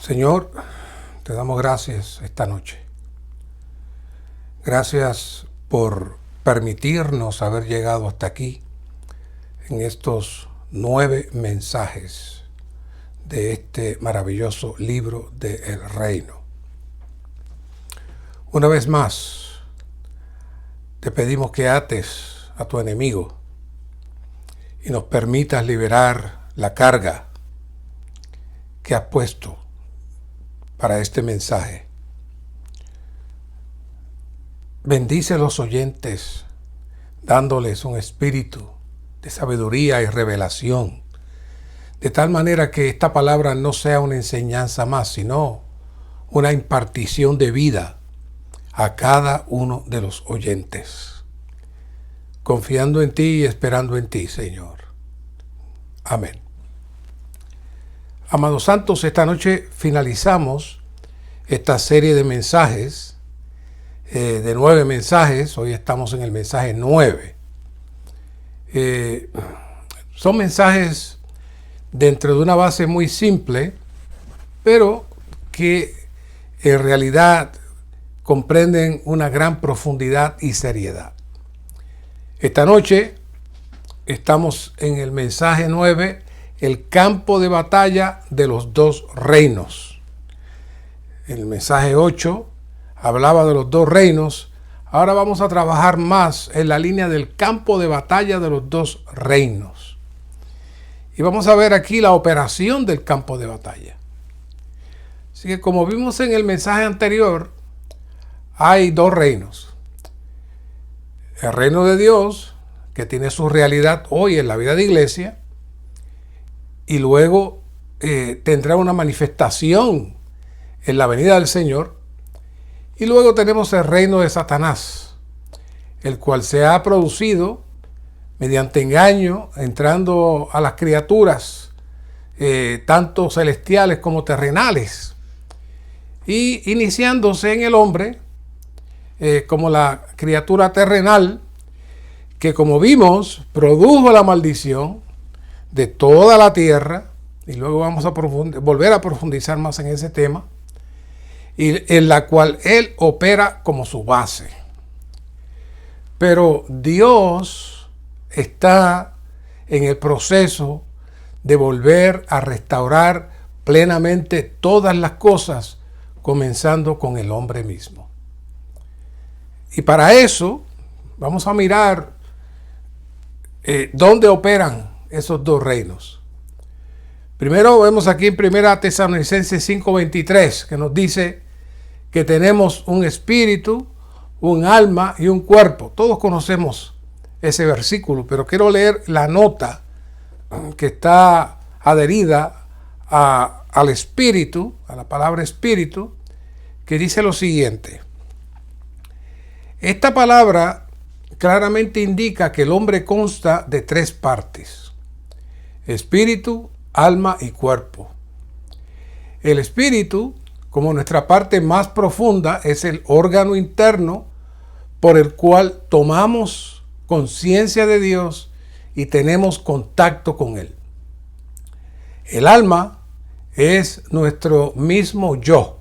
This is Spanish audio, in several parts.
Señor, te damos gracias esta noche. Gracias por permitirnos haber llegado hasta aquí en estos 9 mensajes de este maravilloso libro del Reino. Una vez más, te pedimos que ates a tu enemigo y nos permitas liberar la carga que has puesto para este mensaje. Bendice a los oyentes, dándoles un espíritu de sabiduría y revelación, de tal manera que esta palabra no sea una enseñanza más, sino una impartición de vida a cada uno de los oyentes. Confiando en ti y esperando en ti, Señor. Amén. Amados santos, esta noche finalizamos esta serie de mensajes, de 9 mensajes. Hoy estamos en el mensaje 9. Son mensajes dentro de una base muy simple, pero que en realidad comprenden una gran profundidad y seriedad. Esta noche estamos en el mensaje 9, el campo de batalla de los 2 reinos. El mensaje 8 hablaba de los 2 reinos. Ahora vamos a trabajar más en la línea del campo de batalla de los 2 reinos. Y vamos a ver aquí la operación del campo de batalla. Así que como vimos en el mensaje anterior, hay 2 reinos. El reino de Dios, que tiene su realidad hoy en la vida de iglesia, y luego tendrá una manifestación en la venida del Señor. Y luego tenemos el reino de Satanás, el cual se ha producido mediante engaño, entrando a las criaturas, tanto celestiales como terrenales, y iniciándose en el hombre como la criatura terrenal, que como vimos, produjo la maldición de toda la tierra, y luego vamos a volver a profundizar más en ese tema, y en la cual él opera como su base. Pero Dios está en el proceso de volver a restaurar plenamente todas las cosas, comenzando con el hombre mismo. Y para eso vamos a mirar dónde operan esos 2 reinos. Primero vemos aquí en 1 Tesalonicenses 5:23, que nos dice que tenemos un espíritu, un alma y un cuerpo. Todos conocemos ese versículo, pero quiero leer la nota que está adherida al espíritu, a la palabra espíritu, que dice lo siguiente. Esta palabra claramente indica que el hombre consta de 3 partes: espíritu, alma y cuerpo. El espíritu, como nuestra parte más profunda, es el órgano interno por el cual tomamos conciencia de Dios y tenemos contacto con Él. El alma es nuestro mismo yo,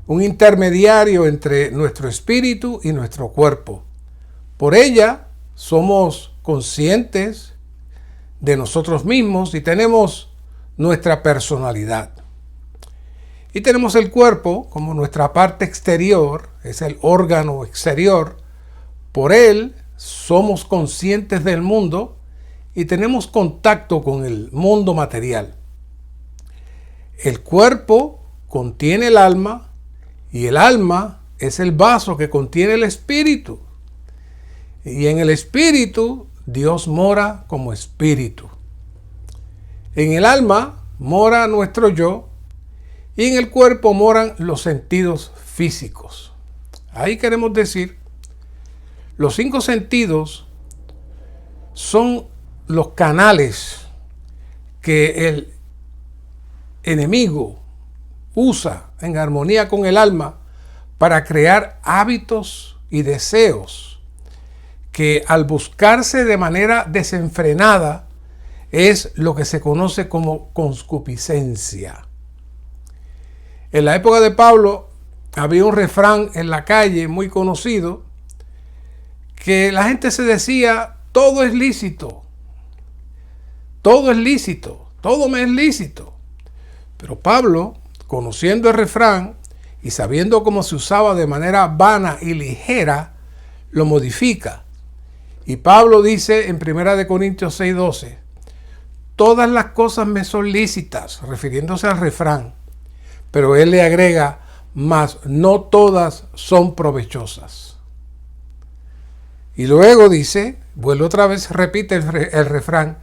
un intermediario entre nuestro espíritu y nuestro cuerpo. Por ella somos conscientes de nosotros mismos y tenemos nuestra personalidad. Y tenemos el cuerpo como nuestra parte exterior, es el órgano exterior. Por él somos conscientes del mundo y tenemos contacto con el mundo material. El cuerpo contiene el alma y el alma es el vaso que contiene el espíritu. Y en el espíritu Dios mora como espíritu. En el alma mora nuestro yo y en el cuerpo moran los sentidos físicos. Ahí queremos decir, los 5 sentidos son los canales que el enemigo usa en armonía con el alma para crear hábitos y deseos que al buscarse de manera desenfrenada es lo que se conoce como concupiscencia. En la época de Pablo había un refrán en la calle muy conocido que la gente se decía: todo es lícito, todo es lícito, todo me es lícito. Pero Pablo, conociendo el refrán y sabiendo cómo se usaba de manera vana y ligera, lo modifica. Y Pablo dice en 1 Corintios 6:12: todas las cosas me son lícitas, refiriéndose al refrán. Pero él le agrega: mas no todas son provechosas. Y luego dice, vuelve otra vez, repite el refrán: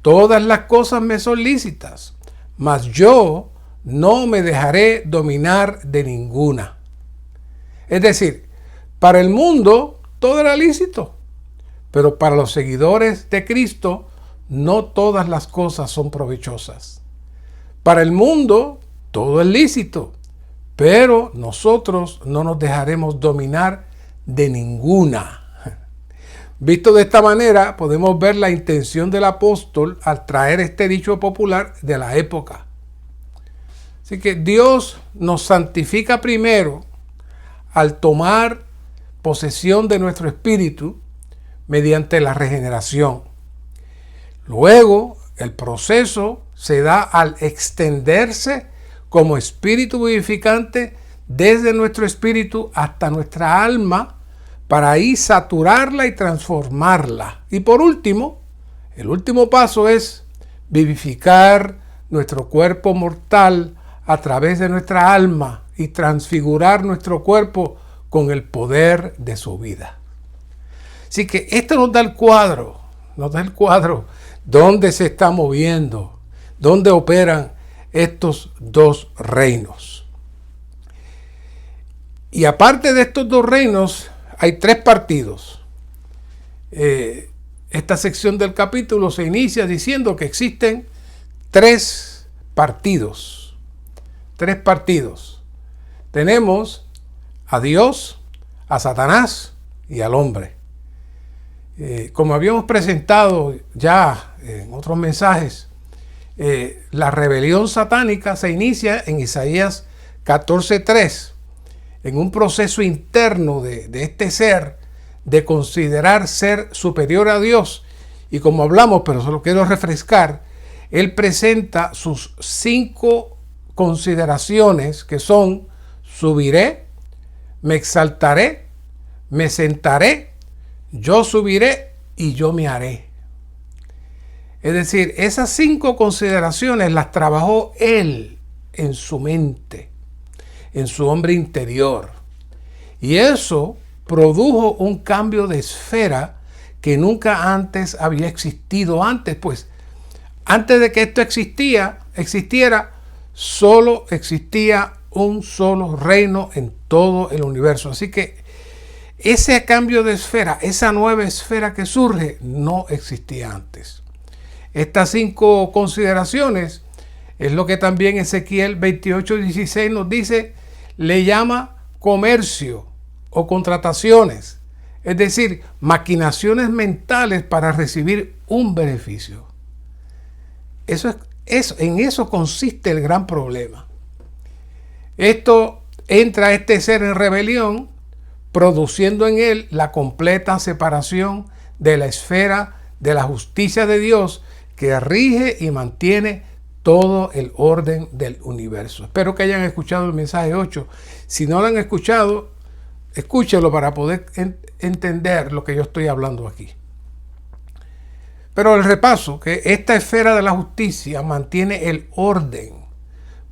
todas las cosas me son lícitas, mas yo no me dejaré dominar de ninguna. Es decir, para el mundo todo era lícito, pero para los seguidores de Cristo no todas las cosas son provechosas. Para el mundo todo es lícito, pero nosotros no nos dejaremos dominar de ninguna. Visto de esta manera, podemos ver la intención del apóstol al traer este dicho popular de la época. Así que Dios nos santifica primero al tomar posesión de nuestro espíritu mediante la regeneración. Luego, el proceso se da al extenderse como espíritu vivificante desde nuestro espíritu hasta nuestra alma, para ahí saturarla y transformarla. Y por último, el último paso es vivificar nuestro cuerpo mortal a través de nuestra alma y transfigurar nuestro cuerpo con el poder de su vida. Así que esto nos da el cuadro dónde se está moviendo, dónde operan estos dos reinos. Y aparte de estos dos reinos, hay tres partidos. Esta sección del capítulo se inicia diciendo que existen tres partidos. Tres partidos. Tenemos a Dios, a Satanás y al hombre. Como habíamos presentado ya en otros mensajes, la rebelión satánica se inicia en Isaías 14:3, en un proceso interno de este ser, de considerar ser superior a Dios. Y como hablamos, pero solo quiero refrescar, él presenta sus 5 consideraciones, que son: subiré, me exaltaré, me sentaré, yo subiré y yo me haré. Es decir, esas 5 consideraciones las trabajó él en su mente, en su hombre interior. Y eso produjo un cambio de esfera que nunca antes había existido antes, pues antes de que esto existiera, solo existía un solo reino en todo el universo. Así que ese cambio de esfera, esa nueva esfera que surge, no existía antes. Estas 5 consideraciones es lo que también Ezequiel 28:16 nos dice, le llama comercio o contrataciones, es decir, maquinaciones mentales para recibir un beneficio. En eso consiste el gran problema. Entra este ser en rebelión, produciendo en él la completa separación de la esfera de la justicia de Dios que rige y mantiene todo el orden del universo. Espero que hayan escuchado el mensaje 8. Si no lo han escuchado, escúchelo para poder entender lo que yo estoy hablando aquí. Pero el repaso, que esta esfera de la justicia mantiene el orden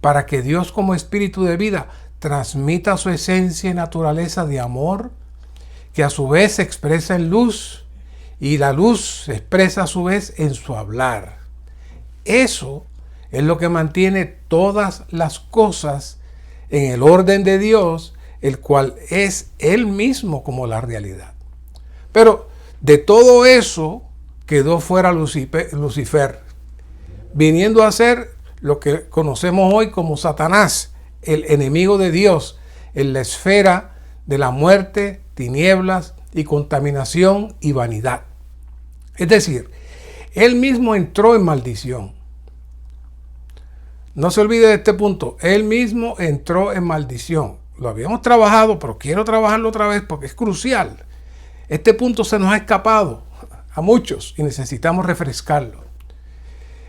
para que Dios, como espíritu de vida, transmita su esencia y naturaleza de amor, que a su vez se expresa en luz, y la luz se expresa a su vez en su hablar. Eso es lo que mantiene todas las cosas en el orden de Dios, el cual es Él mismo como la realidad. Pero de todo eso quedó fuera Lucifer, viniendo a ser lo que conocemos hoy como Satanás, el enemigo de Dios, en la esfera de la muerte, tinieblas y contaminación y vanidad. Es decir, él mismo entró en maldición. No se olvide de este punto. Él mismo entró en maldición. Lo habíamos trabajado, pero quiero trabajarlo otra vez porque es crucial. Este punto se nos ha escapado a muchos y necesitamos refrescarlo.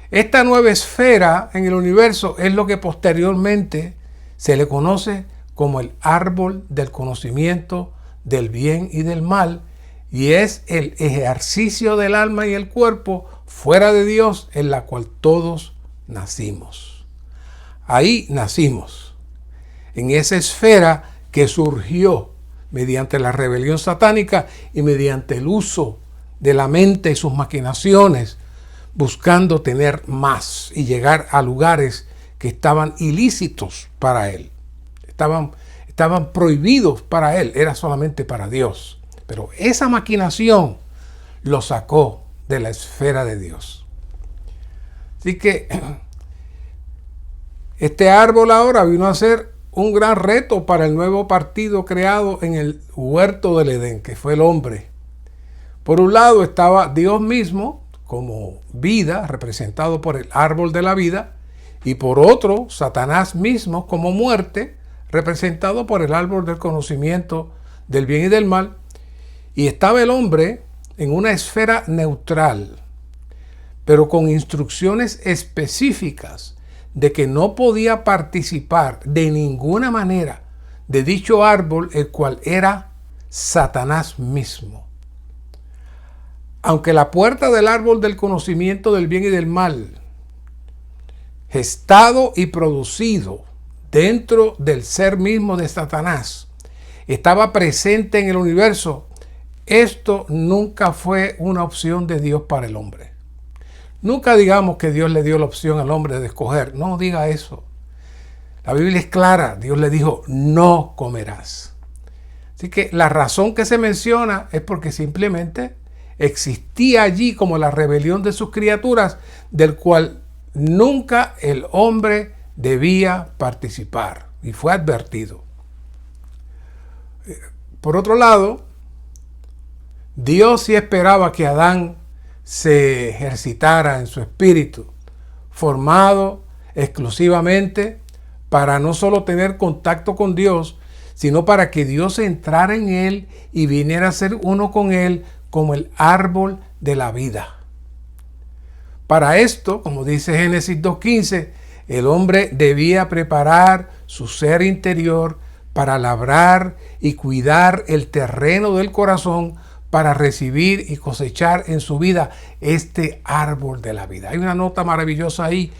Esta nueva esfera en el universo es lo que posteriormente se le conoce como el árbol del conocimiento del bien y del mal, y es el ejercicio del alma y el cuerpo fuera de Dios en la cual todos nacimos. Ahí nacimos, en esa esfera que surgió mediante la rebelión satánica y mediante el uso de la mente y sus maquinaciones, buscando tener más y llegar a lugares que estaban ilícitos para él. Estaban prohibidos para él, era solamente para Dios. Pero esa maquinación lo sacó de la esfera de Dios. Así que este árbol ahora vino a ser un gran reto para el nuevo partido creado en el huerto del Edén, que fue el hombre. Por un lado estaba Dios mismo como vida, representado por el árbol de la vida, y por otro, Satanás mismo como muerte, representado por el árbol del conocimiento del bien y del mal. Y estaba el hombre en una esfera neutral, pero con instrucciones específicas de que no podía participar de ninguna manera de dicho árbol, el cual era Satanás mismo. Aunque la puerta del árbol del conocimiento del bien y del mal, gestado y producido dentro del ser mismo de Satanás, estaba presente en el universo, esto nunca fue una opción de Dios para el hombre. Nunca digamos que Dios le dio la opción al hombre de escoger. No diga eso. La Biblia es clara. Dios le dijo, no comerás. Así que la razón que se menciona es porque simplemente existía allí como la rebelión de sus criaturas, del cual nunca el hombre debía participar. Y fue advertido. Por otro lado, Dios sí esperaba que Adán se ejercitara en su espíritu, formado exclusivamente para no solo tener contacto con Dios, sino para que Dios entrara en él y viniera a ser uno con él como el árbol de la vida. Para esto, como dice Génesis 2:15, el hombre debía preparar su ser interior para labrar y cuidar el terreno del corazón para recibir y cosechar en su vida este árbol de la vida. Hay una nota maravillosa ahí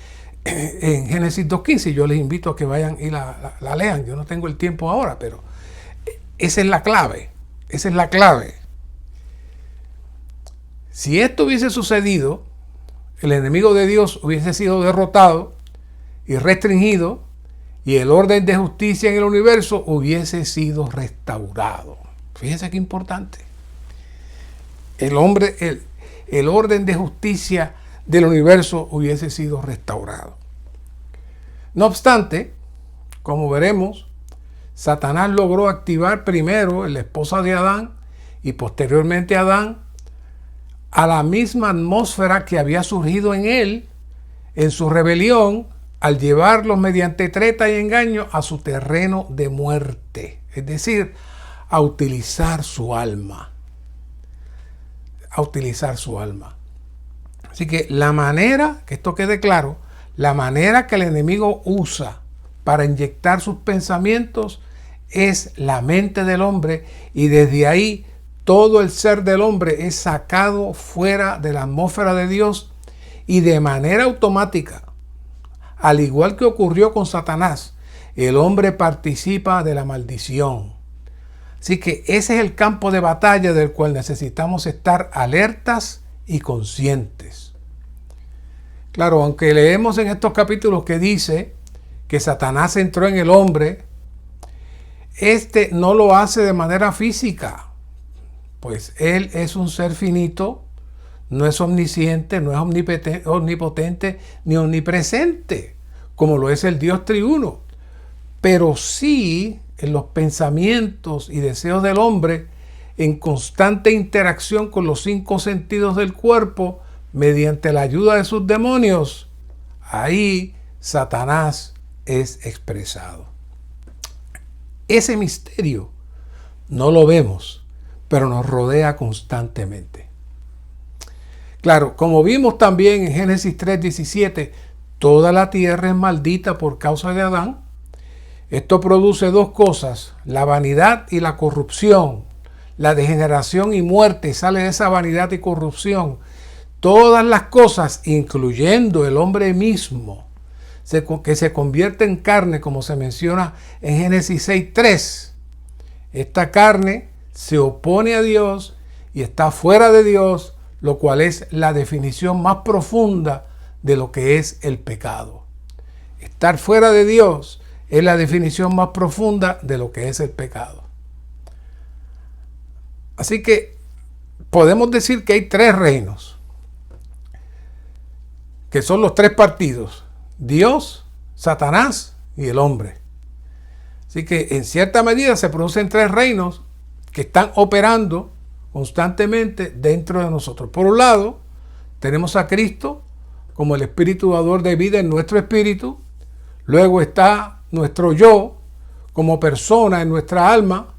en Génesis 2:15. Yo les invito a que vayan y la lean. Yo no tengo el tiempo ahora, pero esa es la clave. Esa es la clave. Si esto hubiese sucedido, el enemigo de Dios hubiese sido derrotado y restringido, y el orden de justicia en el universo hubiese sido restaurado. Fíjense qué importante. El orden de justicia del universo hubiese sido restaurado. No obstante, como veremos, Satanás logró activar primero en la esposa de Adán y posteriormente Adán a la misma atmósfera que había surgido en él en su rebelión, al llevarlos mediante treta y engaño a su terreno de muerte, es decir, a utilizar su alma. Así que la manera, que esto quede claro, la manera que el enemigo usa para inyectar sus pensamientos es la mente del hombre, y desde ahí todo el ser del hombre es sacado fuera de la atmósfera de Dios, y de manera automática, al igual que ocurrió con Satanás, el hombre participa de la maldición. Así que ese es el campo de batalla del cual necesitamos estar alertas y conscientes. Claro, aunque leemos en estos capítulos que dice que Satanás entró en el hombre, este no lo hace de manera física, pues él es un ser finito, no es omnisciente, no es omnipotente ni omnipresente, como lo es el Dios triuno, pero sí en los pensamientos y deseos del hombre, en constante interacción con los 5 sentidos del cuerpo, mediante la ayuda de sus demonios. Ahí Satanás es expresado. Ese misterio no lo vemos, pero nos rodea constantemente. Claro, como vimos también en Génesis 3:17, toda la tierra es maldita por causa de Adán. Esto produce dos cosas, la vanidad y la corrupción. La degeneración y muerte sale de esa vanidad y corrupción. Todas las cosas, incluyendo el hombre mismo, que se convierte en carne, como se menciona en Génesis 6:3. Esta carne se opone a Dios y está fuera de Dios, lo cual es la definición más profunda de lo que es el pecado. Estar fuera de Dios es la definición más profunda de lo que es el pecado. Así que podemos decir que hay tres reinos, que son los tres partidos: Dios, Satanás y el hombre. Así que en cierta medida se producen tres reinos que están operando constantemente dentro de nosotros. Por un lado, tenemos a Cristo como el espíritu dador de vida en nuestro espíritu. Luego está nuestro yo como persona en nuestra alma,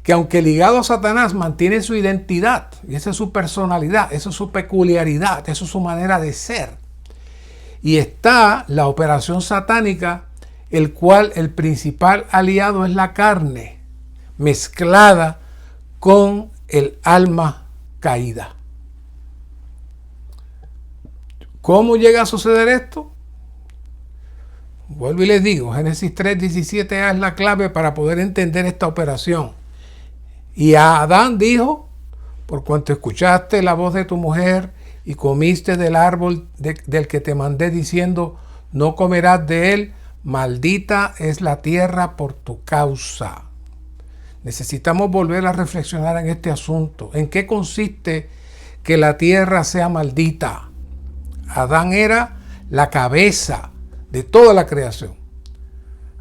que aunque ligado a Satanás mantiene su identidad, y esa es su personalidad, esa es su peculiaridad, esa es su manera de ser. Y está la operación satánica, el cual el principal aliado es la carne, mezclada con el alma caída. ¿Cómo llega a suceder esto? Vuelvo y les digo, Génesis 3:17 es la clave para poder entender esta operación. Y a Adán dijo: por cuanto escuchaste la voz de tu mujer y comiste del árbol del que te mandé diciendo, no comerás de él, maldita es la tierra por tu causa. Necesitamos volver a reflexionar en este asunto. ¿En qué consiste que la tierra sea maldita? Adán era la cabeza de toda la creación.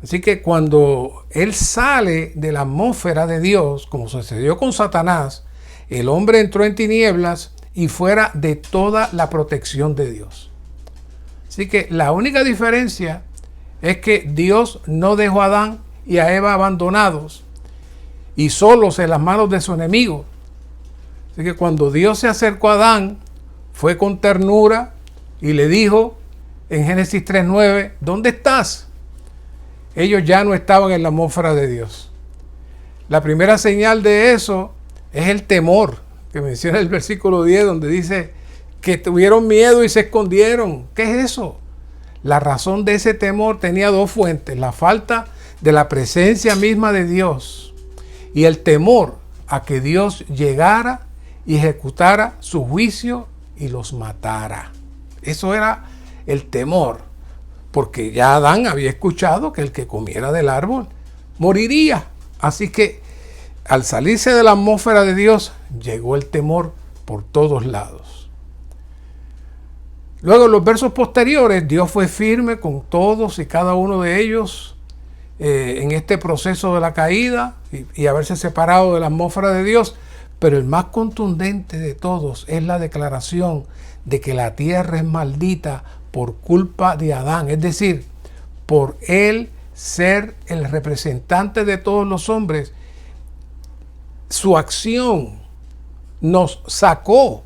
Así que cuando él sale de la atmósfera de Dios, como sucedió con Satanás, el hombre entró en tinieblas y fuera de toda la protección de Dios. Así que la única diferencia es que Dios no dejó a Adán y a Eva abandonados y solos en las manos de su enemigo. Así que cuando Dios se acercó a Adán, fue con ternura y le dijo en Génesis 3:9, ¿dónde estás? Ellos ya no estaban en la atmósfera de Dios. La primera señal de eso es el temor, que menciona el versículo 10, donde dice que tuvieron miedo y se escondieron. ¿Qué es eso? La razón de ese temor tenía dos fuentes: la falta de la presencia misma de Dios y el temor a que Dios llegara y ejecutara su juicio y los matara. Eso era el temor, porque ya Adán había escuchado que el que comiera del árbol moriría. Así que al salirse de la atmósfera de Dios, llegó el temor por todos lados. Luego, en los versos posteriores, Dios fue firme con todos y cada uno de ellos en este proceso de la caída y haberse separado de la atmósfera de Dios. Pero el más contundente de todos es la declaración de que la tierra es maldita por culpa de Adán, es decir, por él ser el representante de todos los hombres. Su acción nos sacó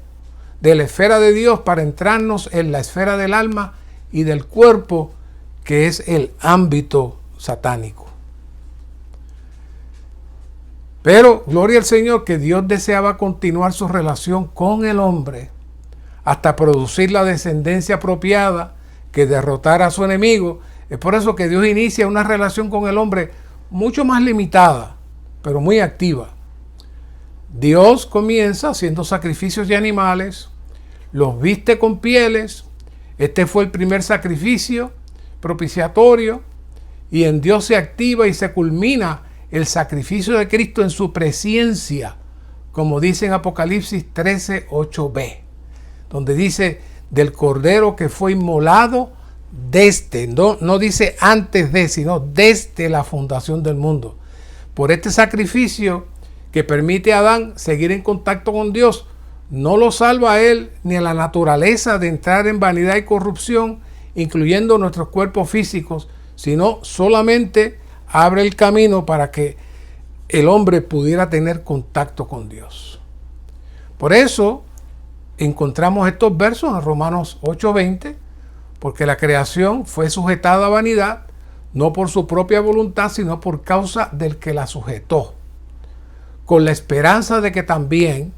de la esfera de Dios para entrarnos en la esfera del alma y del cuerpo, que es el ámbito satánico. Pero gloria al Señor que Dios deseaba continuar su relación con el hombre hasta producir la descendencia apropiada que derrotara a su enemigo. Es por eso que Dios inicia una relación con el hombre mucho más limitada, pero muy activa. Dios comienza haciendo sacrificios de animales, los viste con pieles. Este fue el primer sacrificio propiciatorio, y en Dios se activa y se culmina el sacrificio de Cristo en su presencia, como dice en Apocalipsis 13:8b, donde dice del cordero que fue inmolado desde, no dice antes de, sino desde la fundación del mundo. Por este sacrificio que permite a Adán seguir en contacto con Dios, no lo salva a él ni a la naturaleza de entrar en vanidad y corrupción incluyendo nuestros cuerpos físicos, sino solamente abre el camino para que el hombre pudiera tener contacto con Dios. Por eso encontramos estos versos en Romanos 8:20, porque la creación fue sujetada a vanidad, no por su propia voluntad, sino por causa del que la sujetó, con la esperanza de que también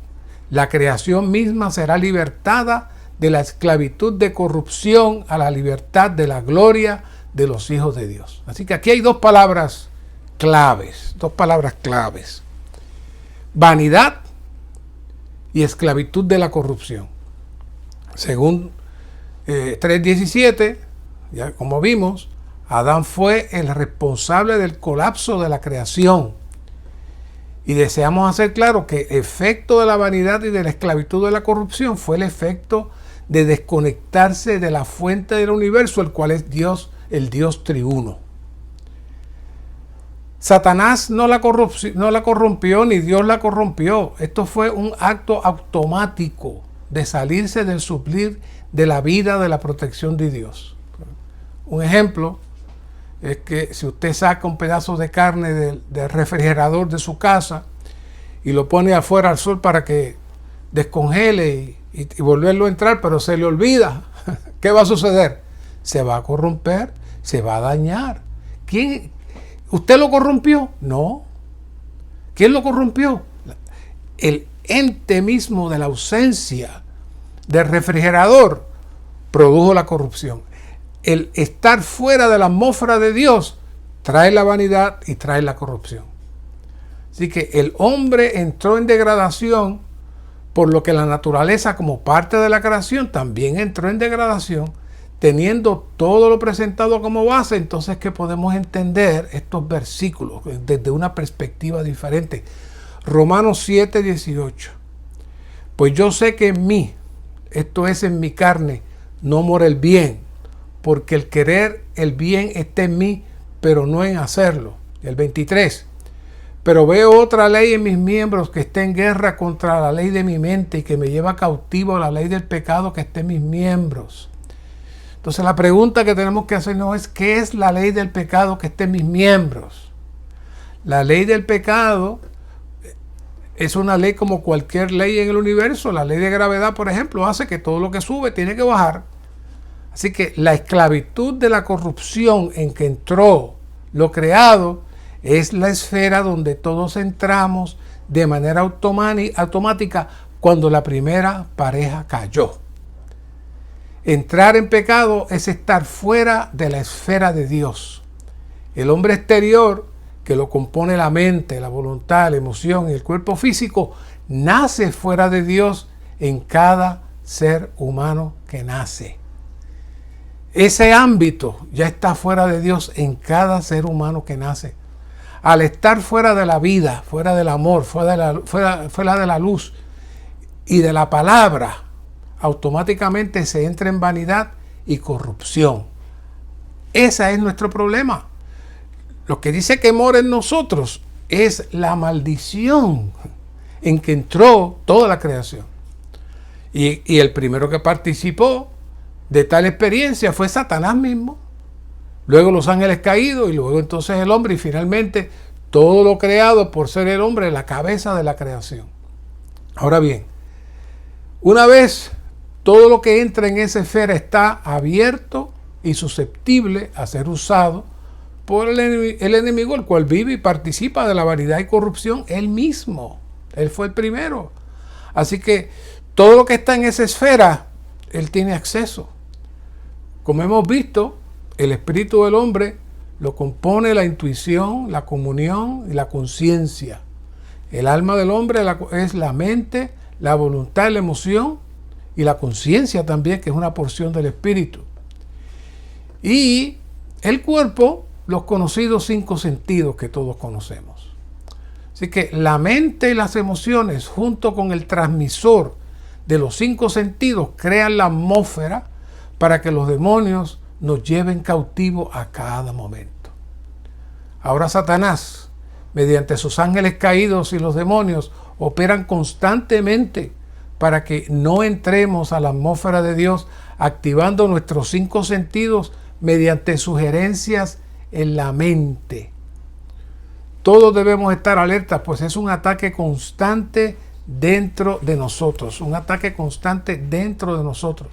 la creación misma será libertada de la esclavitud de corrupción a la libertad de la gloria de los hijos de Dios. Así que aquí hay dos palabras claves. Vanidad y esclavitud de la corrupción. Según 3:17, ya como vimos, Adán fue el responsable del colapso de la creación. Y deseamos hacer claro que el efecto de la vanidad y de la esclavitud de la corrupción fue el efecto de desconectarse de la fuente del universo, el cual es Dios, el Dios triuno. Satanás no la corrompió, ni Dios la corrompió. Esto fue un acto automático de salirse del suplir de la vida, de la protección de Dios. Un ejemplo es que si usted saca un pedazo de carne del refrigerador de su casa y lo pone afuera al sol para que descongele y volverlo a entrar, pero se le olvida, ¿qué va a suceder? Se va a corromper, se va a dañar. ¿Usted lo corrompió? No. ¿Quién lo corrompió? El ente mismo de la ausencia del refrigerador produjo la corrupción. El estar fuera de la atmósfera de Dios trae la vanidad y trae la corrupción. Así que el hombre entró en degradación, por lo que la naturaleza, como parte de la creación, también entró en degradación, teniendo todo lo presentado como base. Entonces que podemos entender estos versículos desde una perspectiva diferente. Romanos 7:18. Pues yo sé que en mí, esto es en mi carne, no mora el bien, porque el querer el bien está en mí, pero no en hacerlo. El 23. Pero veo otra ley en mis miembros que está en guerra contra la ley de mi mente y que me lleva cautivo a la ley del pecado que está en mis miembros. Entonces la pregunta que tenemos que hacernos es: ¿qué es la ley del pecado que está en mis miembros? La ley del pecado es una ley como cualquier ley en el universo. La ley de gravedad, por ejemplo, hace que todo lo que sube tiene que bajar. Así que la esclavitud de la corrupción en que entró lo creado es la esfera donde todos entramos de manera automática cuando la primera pareja cayó. Entrar en pecado es estar fuera de la esfera de Dios. El hombre exterior, que lo compone la mente, la voluntad, la emoción y el cuerpo físico, nace fuera de Dios en cada ser humano que nace. Ese ámbito ya está fuera de Dios en cada ser humano que nace. Al estar fuera de la vida, fuera del amor, fuera de la luz y de la palabra, automáticamente se entra en vanidad y corrupción. Ese es nuestro problema. Lo que dice que mora en nosotros es la maldición en que entró toda la creación. Y el primero que participó de tal experiencia fue Satanás mismo. Luego los ángeles caídos y luego entonces el hombre y finalmente todo lo creado por ser el hombre la cabeza de la creación. Ahora bien, una vez todo lo que entra en esa esfera está abierto y susceptible a ser usado por el enemigo, el cual vive y participa de la vanidad y corrupción él mismo. Él fue el primero. Así que todo lo que está en esa esfera, él tiene acceso. Como hemos visto, el espíritu del hombre lo compone la intuición, la comunión y la conciencia. El alma del hombre es la mente, la voluntad, la emoción y la conciencia también, que es una porción del espíritu. Y el cuerpo, los conocidos 5 sentidos que todos conocemos. Así que la mente y las emociones, junto con el transmisor de los 5 sentidos, crean la atmósfera para que los demonios nos lleven cautivos a cada momento. Ahora Satanás, mediante sus ángeles caídos y los demonios, operan constantemente para que no entremos a la atmósfera de Dios activando nuestros 5 sentidos mediante sugerencias en la mente. Todos debemos estar alertas, pues es un ataque constante dentro de nosotros, un ataque constante dentro de nosotros.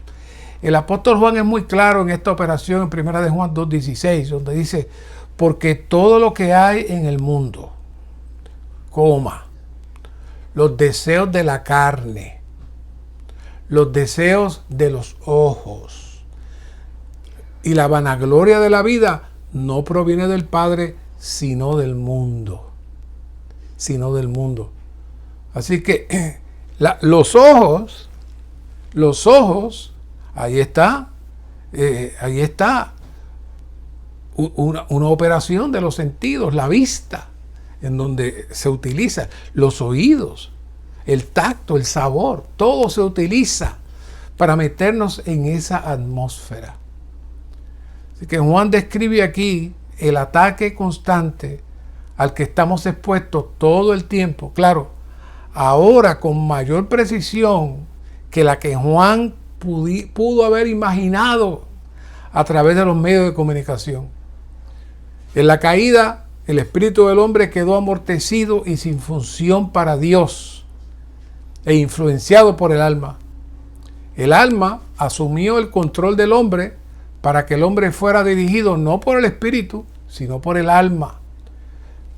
El apóstol Juan es muy claro en esta operación en 1 de Juan 2:16, donde dice, porque todo lo que hay en el mundo, los deseos de la carne, los deseos de los ojos y la vanagloria de la vida no proviene del Padre, sino del mundo. Así que los ojos, ahí está una operación de los sentidos, la vista, en donde se utiliza, los oídos, el tacto, el sabor, todo se utiliza para meternos en esa atmósfera. Así que Juan describe aquí el ataque constante al que estamos expuestos todo el tiempo. Claro, ahora con mayor precisión que la que Juan pudo haber imaginado a través de los medios de comunicación. En la caída, el espíritu del hombre quedó amortecido y sin función para Dios e influenciado por el alma. El alma asumió el control del hombre para que el hombre fuera dirigido no por el espíritu, sino por el alma.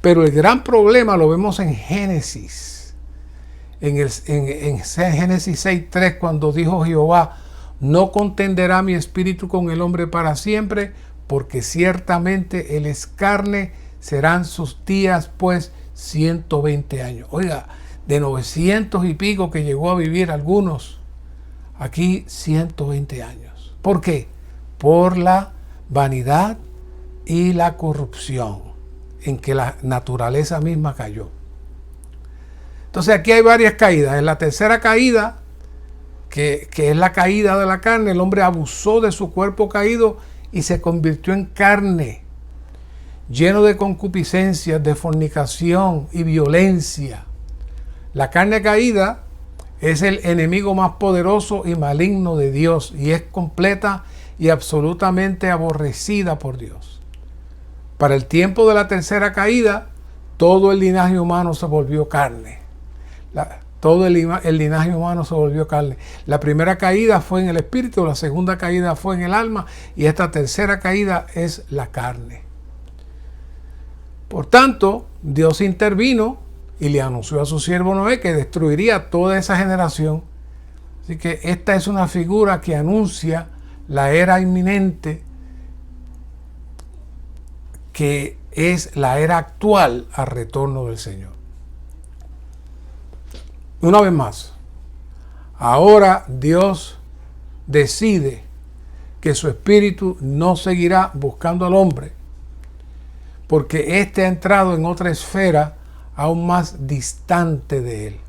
Pero el gran problema lo vemos en Génesis. En Génesis 6:3, cuando dijo Jehová, no contenderá mi espíritu con el hombre para siempre, porque ciertamente él es carne, serán sus días pues 120 años. Oiga, de 900 y pico que llegó a vivir algunos, aquí 120 años. ¿Por qué? Por la vanidad y la corrupción en que la naturaleza misma cayó. Entonces aquí hay varias caídas. En la tercera caída, que es la caída de la carne, el hombre abusó de su cuerpo caído y se convirtió en carne, lleno de concupiscencias, de fornicación y violencia. La carne caída es el enemigo más poderoso y maligno de Dios y es completa y absolutamente aborrecida por Dios. Para el tiempo de la tercera caída, todo el linaje humano se volvió carne. Todo el linaje humano se volvió carne. La primera caída fue en el espíritu, la segunda caída fue en el alma y esta tercera caída es la carne. Por tanto, Dios intervino y le anunció a su siervo Noé que destruiría toda esa generación. Así que esta es una figura que anuncia la era inminente, que es la era actual al retorno del Señor. Una vez más, ahora Dios decide que su espíritu no seguirá buscando al hombre, porque éste ha entrado en otra esfera aún más distante de él.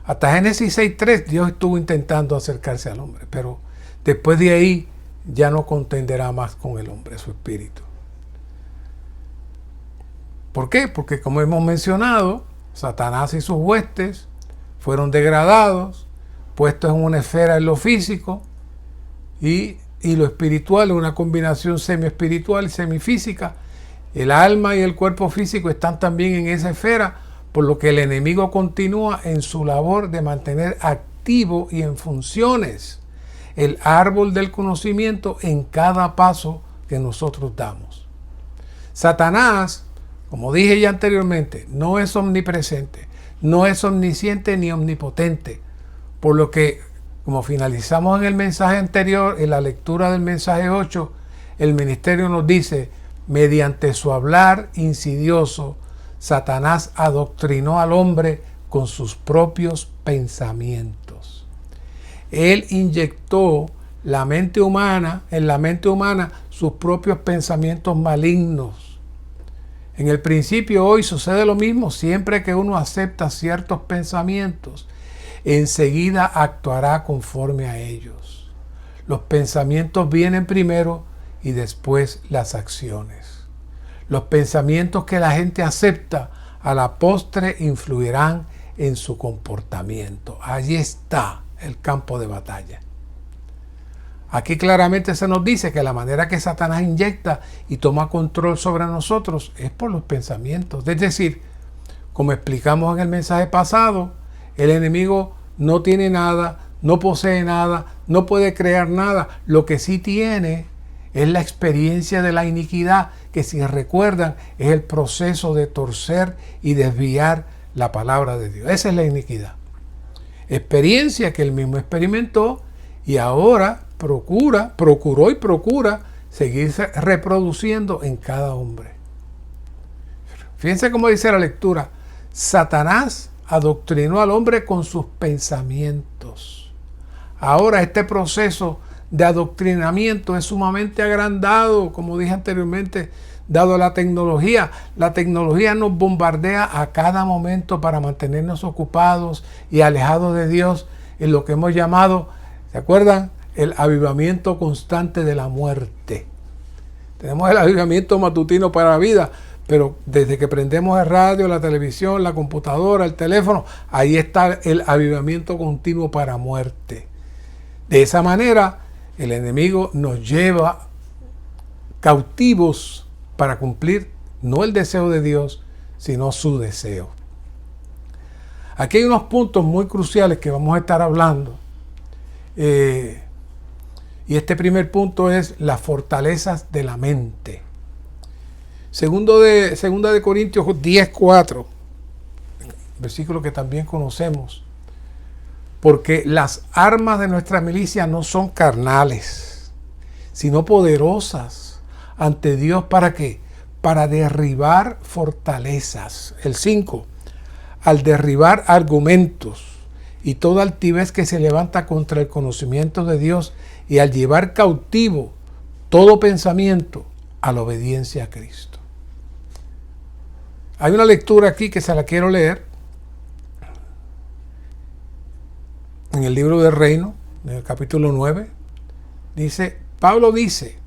Hasta Génesis 6:3 Dios estuvo intentando acercarse al hombre, pero después de ahí ya no contenderá más con el hombre, su espíritu. ¿Por qué? Porque como hemos mencionado, Satanás y sus huestes fueron degradados, puestos en una esfera en lo físico y lo espiritual, una combinación semi-espiritual y semifísica. El alma y el cuerpo físico están también en esa esfera, por lo que el enemigo continúa en su labor de mantener activo y en funciones el árbol del conocimiento en cada paso que nosotros damos. Satanás, como dije ya anteriormente, no es omnipresente, no es omnisciente ni omnipotente, por lo que, como finalizamos en el mensaje anterior, en la lectura del mensaje 8, el ministerio nos dice, mediante su hablar insidioso, Satanás adoctrinó al hombre con sus propios pensamientos. Él inyectó en la mente humana sus propios pensamientos malignos. En el principio hoy sucede lo mismo. Siempre que uno acepta ciertos pensamientos, enseguida actuará conforme a ellos. Los pensamientos vienen primero y después las acciones. Los pensamientos que la gente acepta a la postre influirán en su comportamiento. Allí está el campo de batalla. Aquí claramente se nos dice que la manera que Satanás inyecta y toma control sobre nosotros es por los pensamientos. Es decir, como explicamos en el mensaje pasado, el enemigo no tiene nada, no posee nada, no puede crear nada. Lo que sí tiene es la experiencia de la iniquidad, que si recuerdan es el proceso de torcer y desviar la palabra de Dios. Esa es la iniquidad. Experiencia que él mismo experimentó y ahora procuró y procura seguirse reproduciendo en cada hombre. Fíjense cómo dice la lectura. Satanás adoctrinó al hombre con sus pensamientos. Ahora este proceso de adoctrinamiento es sumamente agrandado, como dije anteriormente, dado la tecnología. La tecnología nos bombardea a cada momento para mantenernos ocupados y alejados de Dios en lo que hemos llamado, ¿se acuerdan? El avivamiento constante de la muerte. Tenemos el avivamiento matutino para la vida, pero desde que prendemos el radio, la televisión, la computadora, el teléfono, ahí está el avivamiento continuo para muerte. De esa manera, el enemigo nos lleva cautivos para cumplir no el deseo de Dios, sino su deseo. Aquí hay unos puntos muy cruciales que vamos a estar hablando. Y este primer punto es las fortalezas de la mente. Segunda de Corintios 10:4, versículo que también conocemos. Porque las armas de nuestra milicia no son carnales, sino poderosas ante Dios. ¿Para qué? Para derribar fortalezas. El 5. Al derribar argumentos y toda altivez que se levanta contra el conocimiento de Dios, y al llevar cautivo todo pensamiento a la obediencia a Cristo. Hay una lectura aquí que se la quiero leer en el libro del Reino, en el capítulo 9. Pablo dice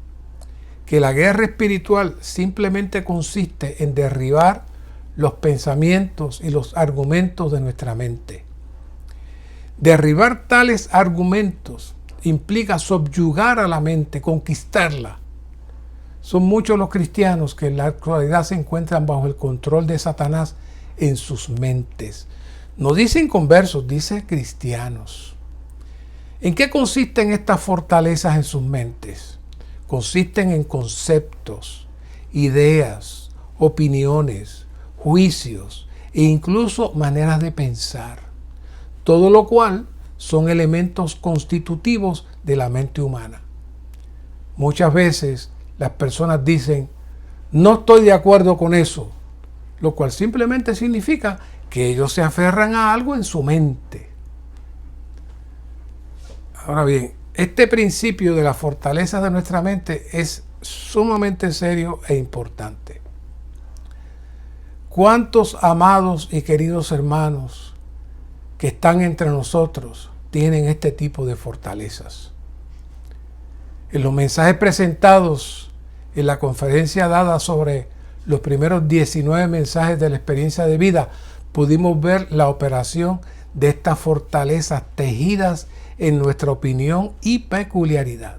que la guerra espiritual simplemente consiste en derribar los pensamientos y los argumentos de nuestra mente. Derribar tales argumentos implica subyugar a la mente, conquistarla. Son muchos los cristianos que en la actualidad se encuentran bajo el control de Satanás en sus mentes. No dicen conversos, dice cristianos. ¿En qué consisten estas fortalezas en sus mentes? Consisten en conceptos, ideas, opiniones, juicios e incluso maneras de pensar. Todo lo cual son elementos constitutivos de la mente humana. Muchas veces las personas dicen, no estoy de acuerdo con eso, lo cual simplemente significa que ellos se aferran a algo en su mente. Ahora bien, este principio de la fortaleza de nuestra mente es sumamente serio e importante. ¿Cuántos amados y queridos hermanos que están entre nosotros tienen este tipo de fortalezas? En los mensajes presentados en la conferencia dada sobre los primeros 19 mensajes de la experiencia de vida, pudimos ver la operación de estas fortalezas tejidas en nuestra opinión y peculiaridad.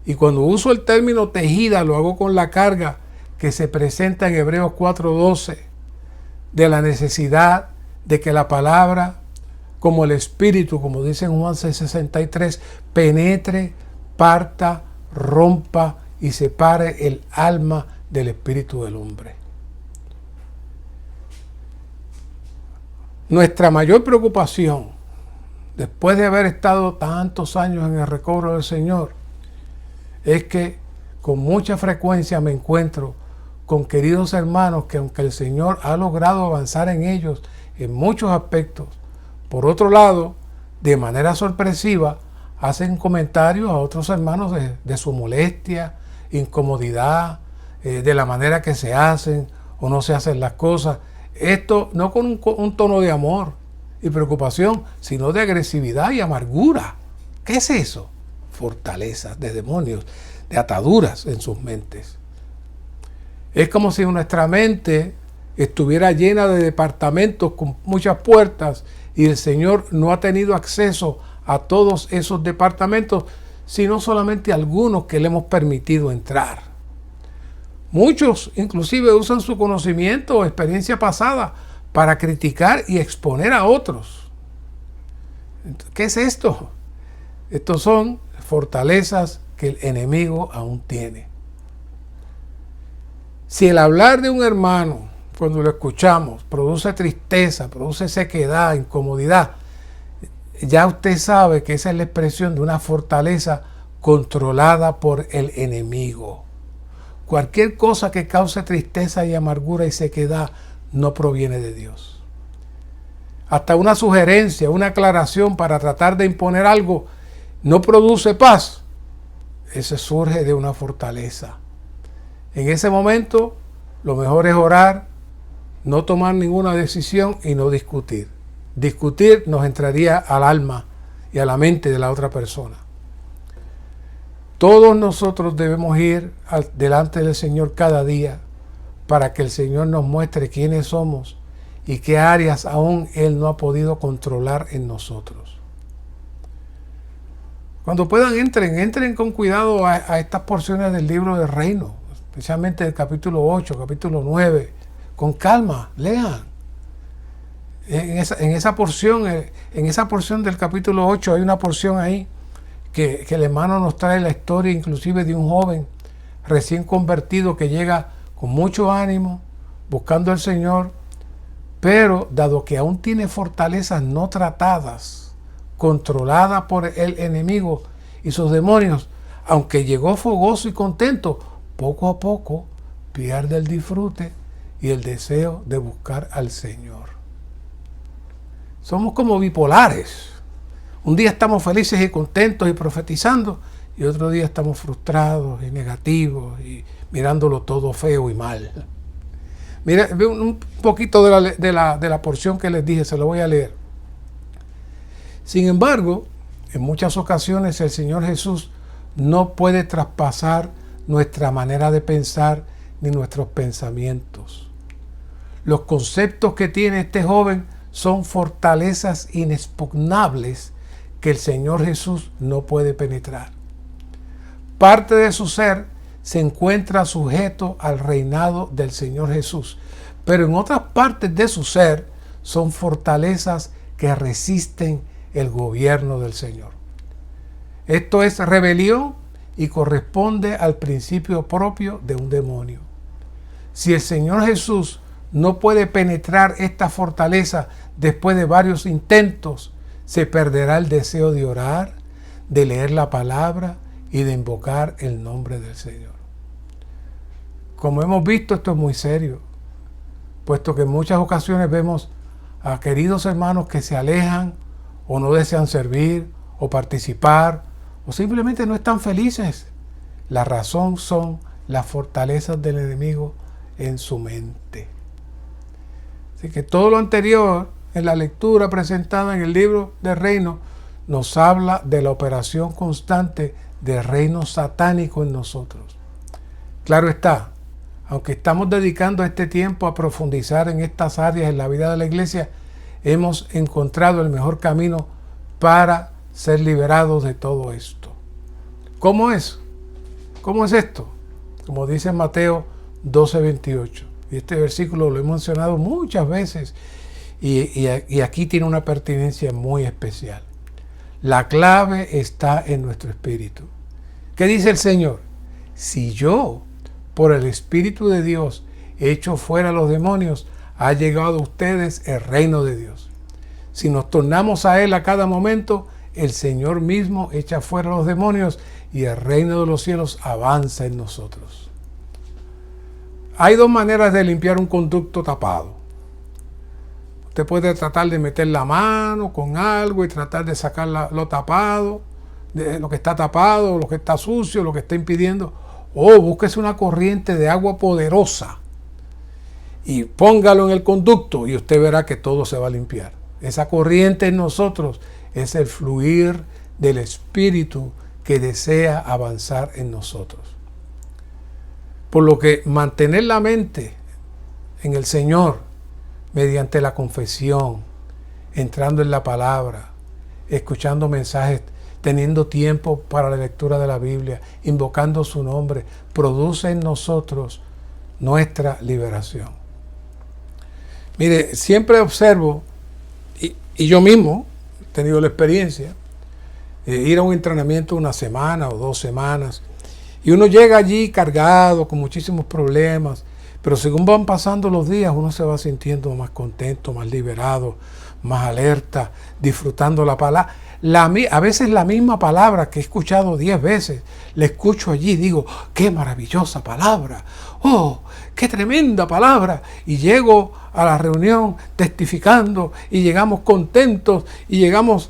Y cuando uso el término tejida, lo hago con la carga que se presenta en Hebreos 4:12, de la necesidad de que la palabra, como el Espíritu, como dice en Juan 6:63, penetre, parta, rompa y separe el alma del espíritu del hombre. Nuestra mayor preocupación, después de haber estado tantos años en el recobro del Señor, es que con mucha frecuencia me encuentro con queridos hermanos que, aunque el Señor ha logrado avanzar en ellos en muchos aspectos, por otro lado, de manera sorpresiva, hacen comentarios a otros hermanos de su molestia, incomodidad, de la manera que se hacen o no se hacen las cosas. Esto no con un tono de amor y preocupación, sino de agresividad y amargura. ¿Qué es eso? Fortalezas de demonios, de ataduras en sus mentes. Es como si nuestra mente estuviera llena de departamentos con muchas puertas y el Señor no ha tenido acceso a todos esos departamentos, sino solamente a algunos que le hemos permitido entrar. Muchos inclusive usan su conocimiento o experiencia pasada para criticar y exponer a otros. ¿Qué es esto? Estos son fortalezas que el enemigo aún tiene. Si el hablar de un hermano, cuando lo escuchamos, produce tristeza, produce sequedad, incomodidad, ya usted sabe que esa es la expresión de una fortaleza controlada por el enemigo. Cualquier cosa que cause tristeza y amargura y sequedad no proviene de Dios. Hasta una sugerencia, una aclaración para tratar de imponer algo no produce paz. Eso surge de una fortaleza. En ese momento, lo mejor es orar, no tomar ninguna decisión y no discutir. Discutir nos entraría al alma y a la mente de la otra persona. Todos nosotros debemos ir delante del Señor cada día para que el Señor nos muestre quiénes somos y qué áreas aún Él no ha podido controlar en nosotros. Cuando puedan, entren con cuidado a estas porciones del libro del reino, especialmente el capítulo 8, capítulo 9, con calma, lean. En esa porción del capítulo 8 hay una porción ahí que el hermano nos trae la historia inclusive de un joven recién convertido que llega con mucho ánimo, buscando al Señor, pero dado que aún tiene fortalezas no tratadas, controladas por el enemigo y sus demonios, aunque llegó fogoso y contento, poco a poco pierde el disfrute y el deseo de buscar al Señor. Somos como bipolares. Un día estamos felices y contentos y profetizando, y otro día estamos frustrados y negativos y mirándolo todo feo y mal. Mira, un poquito de la porción que les dije, se lo voy a leer. Sin embargo, en muchas ocasiones el Señor Jesús no puede traspasar nuestra manera de pensar ni nuestros pensamientos. Los conceptos que tiene este joven son fortalezas inexpugnables que el Señor Jesús no puede penetrar. Parte de su ser se encuentra sujeto al reinado del Señor Jesús, pero en otras partes de su ser son fortalezas que resisten el gobierno del Señor. Esto es rebelión y corresponde al principio propio de un demonio. Si el Señor Jesús no puede penetrar esta fortaleza después de varios intentos, se perderá el deseo de orar, de leer la palabra y de invocar el nombre del Señor. Como hemos visto, esto es muy serio, puesto que en muchas ocasiones vemos a queridos hermanos que se alejan o no desean servir o participar o simplemente no están felices. La razón son las fortalezas del enemigo en su mente. Así que todo lo anterior en la lectura presentada en el libro del reino nos habla de la operación constante del reino satánico en nosotros. Claro está, aunque estamos dedicando este tiempo a profundizar en estas áreas en la vida de la iglesia, hemos encontrado el mejor camino para ser liberados de todo esto. ¿Cómo es? ¿Cómo es esto? Como dice Mateo 12:28. Y este versículo lo he mencionado muchas veces y aquí tiene una pertinencia muy especial. La clave está en nuestro espíritu. ¿Qué dice el Señor? Si yo, por el Espíritu de Dios, echo fuera a los demonios, ha llegado a ustedes el reino de Dios. Si nos tornamos a Él a cada momento, el Señor mismo echa fuera a los demonios y el reino de los cielos avanza en nosotros. Hay dos maneras de limpiar un conducto tapado. Usted puede tratar de meter la mano con algo y tratar de sacar lo tapado, de lo que está tapado, lo que está sucio, lo que está impidiendo. O búsquese una corriente de agua poderosa y póngalo en el conducto y usted verá que todo se va a limpiar. Esa corriente en nosotros es el fluir del Espíritu que desea avanzar en nosotros. Por lo que mantener la mente en el Señor mediante la confesión, entrando en la palabra, escuchando mensajes, teniendo tiempo para la lectura de la Biblia, invocando su nombre, produce en nosotros nuestra liberación. Mire, siempre observo, y yo mismo he tenido la experiencia, ir a un entrenamiento una semana o 2 semanas, y uno llega allí cargado, con muchísimos problemas, pero según van pasando los días, uno se va sintiendo más contento, más liberado, más alerta, disfrutando la palabra. A veces la misma palabra que he escuchado 10 veces, la escucho allí y digo, qué maravillosa palabra, oh, qué tremenda palabra. Y llego a la reunión testificando y llegamos contentos y llegamos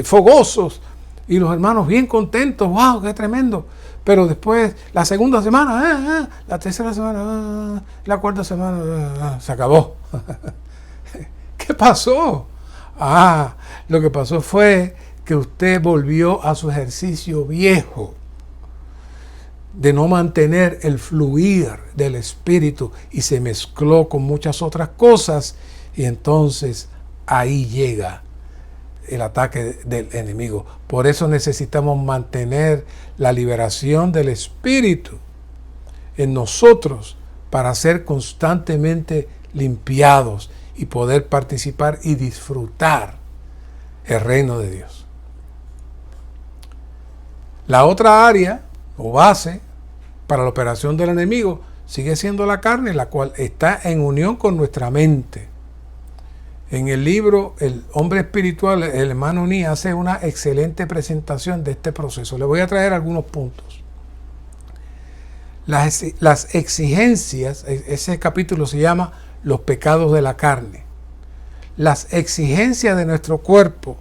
fogosos y los hermanos bien contentos, wow, qué tremendo. Pero después, la segunda semana, la tercera semana, la cuarta semana, se acabó. ¿Qué pasó? Lo que pasó fue que usted volvió a su ejercicio viejo de no mantener el fluir del Espíritu y se mezcló con muchas otras cosas, y entonces ahí llega el ataque del enemigo. Por eso necesitamos mantener la liberación del Espíritu en nosotros para ser constantemente limpiados y poder participar y disfrutar el reino de Dios. La otra área o base para la operación del enemigo sigue siendo la carne, la cual está en unión con nuestra mente. En el libro El hombre espiritual, el hermano Ní hace una excelente presentación de este proceso. Le voy a traer algunos puntos. Las exigencias, ese capítulo se llama Los pecados de la carne. Las exigencias de nuestro cuerpo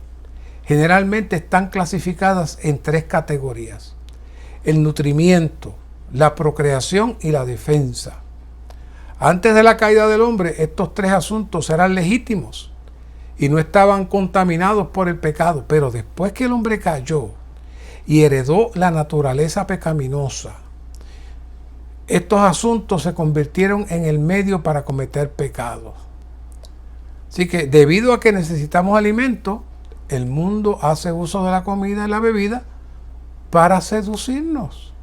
generalmente están clasificadas en 3 categorías: el nutrimiento, la procreación y la defensa. Antes de la caída del hombre, estos 3 asuntos eran legítimos y no estaban contaminados por el pecado. Pero después que el hombre cayó y heredó la naturaleza pecaminosa, estos asuntos se convirtieron en el medio para cometer pecados. Así que debido a que necesitamos alimento, el mundo hace uso de la comida y la bebida para seducirnos.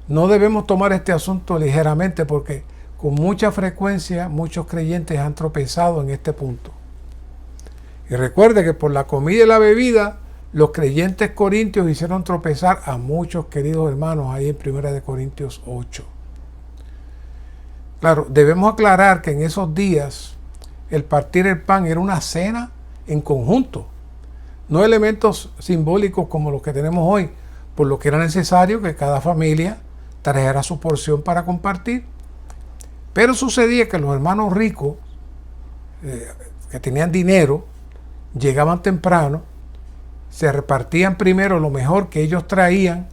No debemos tomar este asunto ligeramente, porque con mucha frecuencia muchos creyentes han tropezado en este punto. Y recuerde que por la comida y la bebida, los creyentes corintios hicieron tropezar a muchos queridos hermanos ahí en 1 Corintios 8. Claro, debemos aclarar que en esos días el partir el pan era una cena en conjunto, no elementos simbólicos como los que tenemos hoy, por lo que era necesario que cada familia trajera su porción para compartir. Pero sucedía que los hermanos ricos, que tenían dinero, llegaban temprano, se repartían primero lo mejor que ellos traían,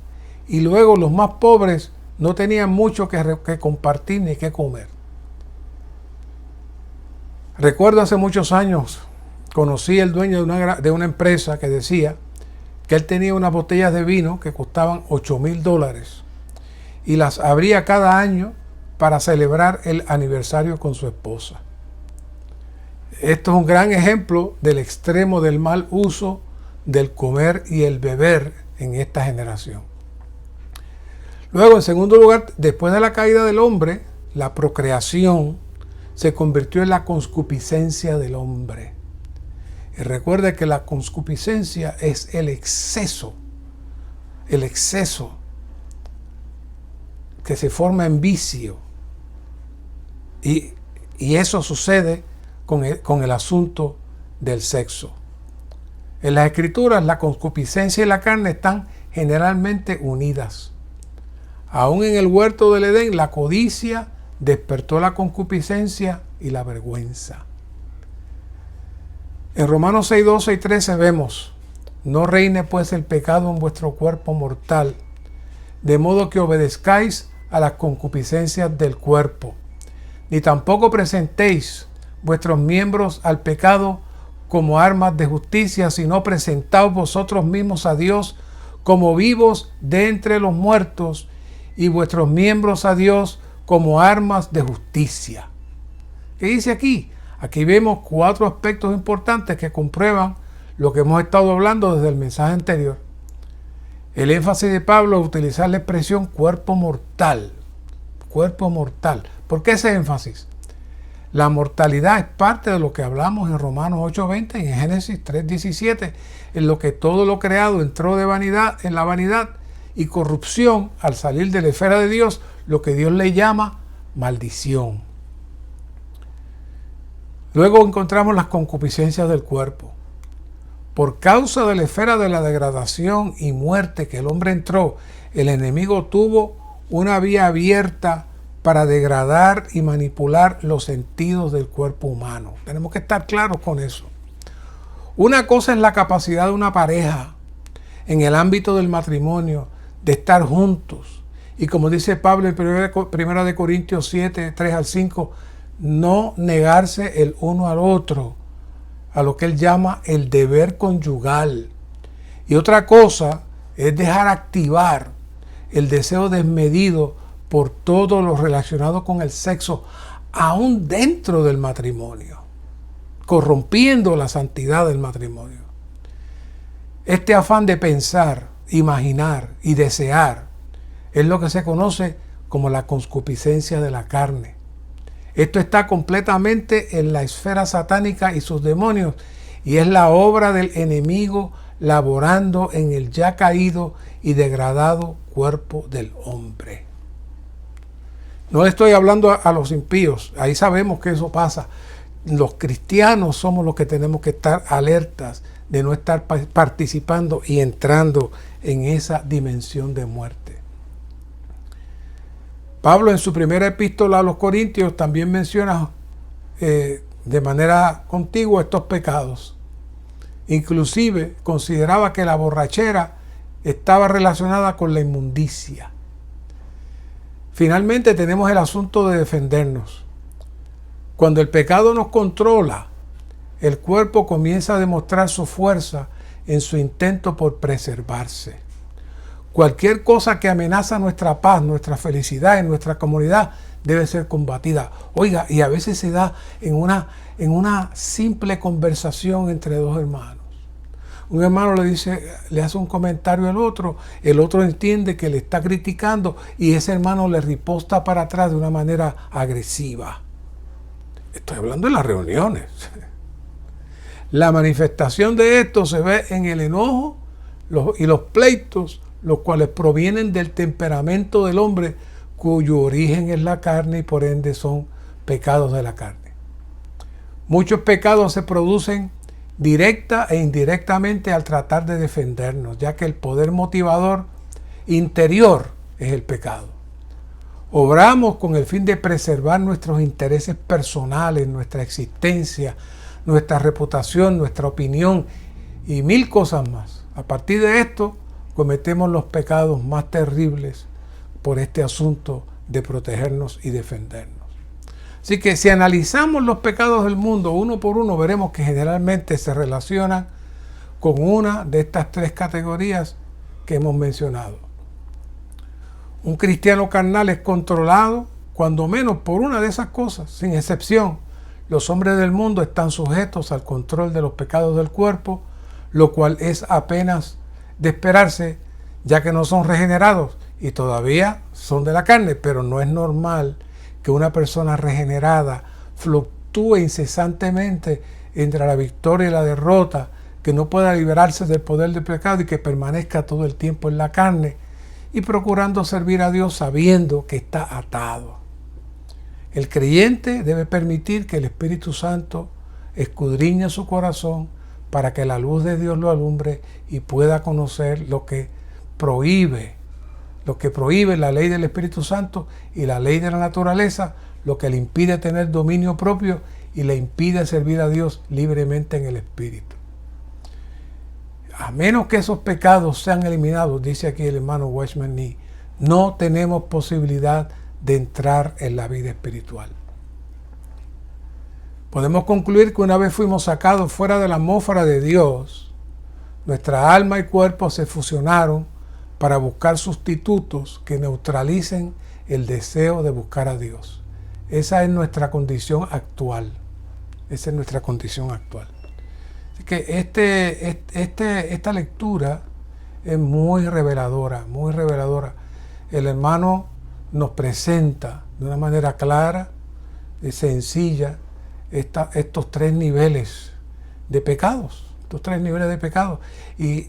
y luego los más pobres no tenían mucho que compartir ni que comer. Recuerdo hace muchos años, conocí al dueño de una empresa que decía que él tenía unas botellas de vino que costaban $8,000 y las abría cada año para celebrar el aniversario con su esposa. Esto es un gran ejemplo del extremo del mal uso del comer y el beber en esta generación. Luego, en segundo lugar, después de la caída del hombre, la procreación se convirtió en la concupiscencia del hombre. Y recuerde que la concupiscencia es el exceso que se forma en vicio. Y eso sucede con el asunto del sexo. En las Escrituras, la concupiscencia y la carne están generalmente unidas. Aún en el huerto del Edén, la codicia despertó la concupiscencia y la vergüenza. En Romanos 6, 12 y 13 vemos: no reine pues el pecado en vuestro cuerpo mortal, de modo que obedezcáis a las concupiscencias del cuerpo, ni tampoco presentéis vuestros miembros al pecado como armas de justicia, sino presentaos vosotros mismos a Dios como vivos de entre los muertos, y vuestros miembros a Dios como armas de justicia. ¿Qué dice aquí? Aquí vemos 4 aspectos importantes que comprueban lo que hemos estado hablando desde el mensaje anterior. El énfasis de Pablo es utilizar la expresión cuerpo mortal. Cuerpo mortal. ¿Por qué ese énfasis? La mortalidad es parte de lo que hablamos en Romanos 8:20 y en Génesis 3:17, en lo que todo lo creado entró de vanidad, en la vanidad y corrupción al salir de la esfera de Dios, lo que Dios le llama maldición. Luego encontramos las concupiscencias del cuerpo. Por causa de la esfera de la degradación y muerte que el hombre entró, el enemigo tuvo una vía abierta para degradar y manipular los sentidos del cuerpo humano. Tenemos que estar claros con eso. Una cosa es la capacidad de una pareja en el ámbito del matrimonio de estar juntos. Y como dice Pablo en 1 Corintios 7, 3 al 5, no negarse el uno al otro, a lo que él llama el deber conyugal. Y otra cosa es dejar activar el deseo desmedido por todo lo relacionado con el sexo, aún dentro del matrimonio, corrompiendo la santidad del matrimonio. Este afán de pensar, imaginar y desear es lo que se conoce como la concupiscencia de la carne. Esto está completamente en la esfera satánica y sus demonios, y es la obra del enemigo laborando en el ya caído y degradado cuerpo del hombre. No le estoy hablando a los impíos, ahí sabemos que eso pasa. Los cristianos somos los que tenemos que estar alertas de no estar participando y entrando en esa dimensión de muerte. Pablo en su primera epístola a los Corintios también menciona de manera contigua estos pecados. Inclusive consideraba que la borrachera estaba relacionada con la inmundicia. Finalmente tenemos el asunto de defendernos. Cuando el pecado nos controla, el cuerpo comienza a demostrar su fuerza en su intento por preservarse. Cualquier cosa que amenaza nuestra paz, nuestra felicidad en nuestra comunidad debe ser combatida. Oiga, y a veces se da en una simple conversación entre dos hermanos. Un hermano le hace un comentario al otro, el otro entiende que le está criticando y ese hermano le riposta para atrás de una manera agresiva. Estoy hablando de las reuniones. La manifestación de esto se ve en el enojo y los pleitos, los cuales provienen del temperamento del hombre, cuyo origen es la carne y por ende son pecados de la carne. Muchos pecados se producen directa e indirectamente al tratar de defendernos, ya que el poder motivador interior es el pecado. Obramos con el fin de preservar nuestros intereses personales, nuestra existencia, nuestra reputación, nuestra opinión y 1000 cosas más. A partir de esto, cometemos los pecados más terribles por este asunto de protegernos y defendernos. Así que si analizamos los pecados del mundo uno por uno, veremos que generalmente se relacionan con una de estas 3 categorías que hemos mencionado. Un cristiano carnal es controlado, cuando menos, por una de esas cosas, sin excepción. Los hombres del mundo están sujetos al control de los pecados del cuerpo, lo cual es apenas de esperarse, ya que no son regenerados y todavía son de la carne, pero no es normal que una persona regenerada fluctúe incesantemente entre la victoria y la derrota, que no pueda liberarse del poder del pecado y que permanezca todo el tiempo en la carne y procurando servir a Dios sabiendo que está atado. El creyente debe permitir que el Espíritu Santo escudriñe su corazón para que la luz de Dios lo alumbre y pueda conocer lo que prohíbe la ley del Espíritu Santo y la ley de la naturaleza, lo que le impide tener dominio propio y le impide servir a Dios libremente en el Espíritu. A menos que esos pecados sean eliminados, dice aquí el hermano Watchman Nee, no tenemos posibilidad de entrar en la vida espiritual. Podemos concluir que una vez fuimos sacados fuera de la atmósfera de Dios, nuestra alma y cuerpo se fusionaron para buscar sustitutos que neutralicen el deseo de buscar a Dios. Esa es nuestra condición actual. Esa es nuestra condición actual. Así que esta lectura es muy reveladora, muy reveladora. El hermano nos presenta de una manera clara y sencilla estos tres niveles de pecados. Estos tres niveles de pecados. Y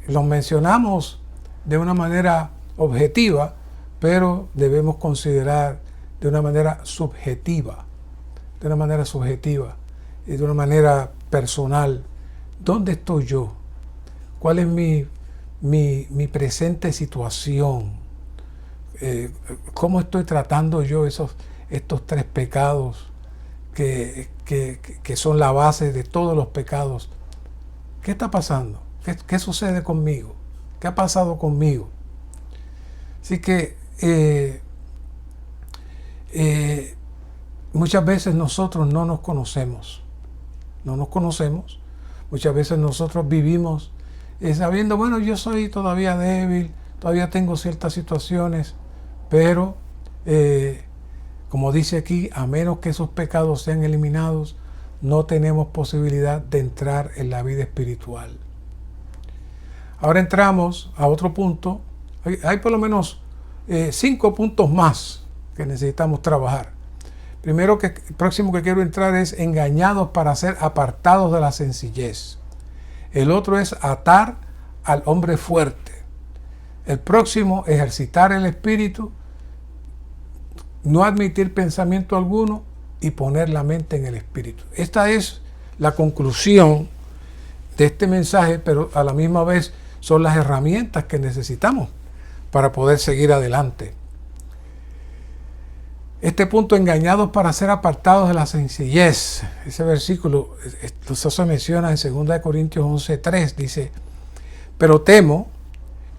los mencionamos de una manera objetiva, pero debemos considerar de una manera subjetiva. De una manera subjetiva y de una manera personal. ¿Dónde estoy yo? ¿Cuál es mi presente situación? ¿Cómo estoy tratando yo estos tres pecados que son la base de todos los pecados? ¿Qué está pasando? ¿Qué sucede conmigo? ¿Qué ha pasado conmigo? Así que muchas veces nosotros no nos conocemos. No nos conocemos. Muchas veces nosotros vivimos sabiendo, bueno, yo soy todavía débil, todavía tengo ciertas situaciones, pero como dice aquí, a menos que esos pecados sean eliminados, no tenemos posibilidad de entrar en la vida espiritual. Ahora entramos a otro punto. Hay por lo menos 5 puntos más que necesitamos trabajar. Primero, el próximo que quiero entrar es engañados para ser apartados de la sencillez. El otro es atar al hombre fuerte. El próximo, ejercitar el espíritu, no admitir pensamiento alguno y poner la mente en el espíritu. Esta es la conclusión de este mensaje, pero a la misma vez son las herramientas que necesitamos para poder seguir adelante. Este punto, engañados para ser apartados de la sencillez. Ese versículo, eso se menciona en 2 Corintios 11:3, dice: pero temo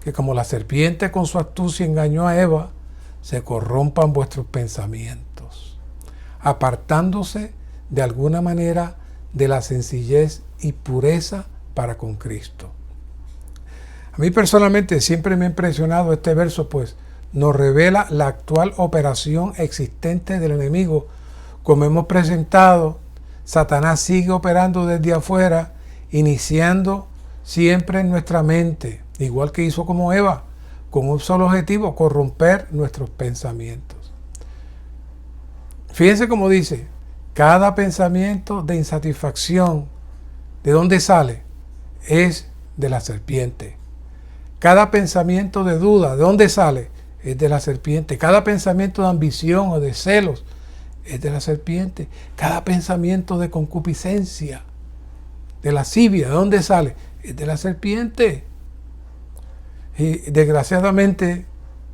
que como la serpiente con su astucia engañó a Eva, se corrompan vuestros pensamientos, apartándose de alguna manera de la sencillez y pureza para con Cristo. A mí personalmente siempre me ha impresionado este verso, pues nos revela la actual operación existente del enemigo. Como hemos presentado, Satanás sigue operando desde afuera, iniciando siempre en nuestra mente, igual que hizo como Eva, con un solo objetivo: corromper nuestros pensamientos. Fíjense cómo dice: cada pensamiento de insatisfacción, ¿de dónde sale? Es de la serpiente. Cada pensamiento de duda, ¿de dónde sale? Es de la serpiente. Cada pensamiento de ambición o de celos es de la serpiente. Cada pensamiento de concupiscencia, de lascivia, ¿de dónde sale? Es de la serpiente. Y desgraciadamente,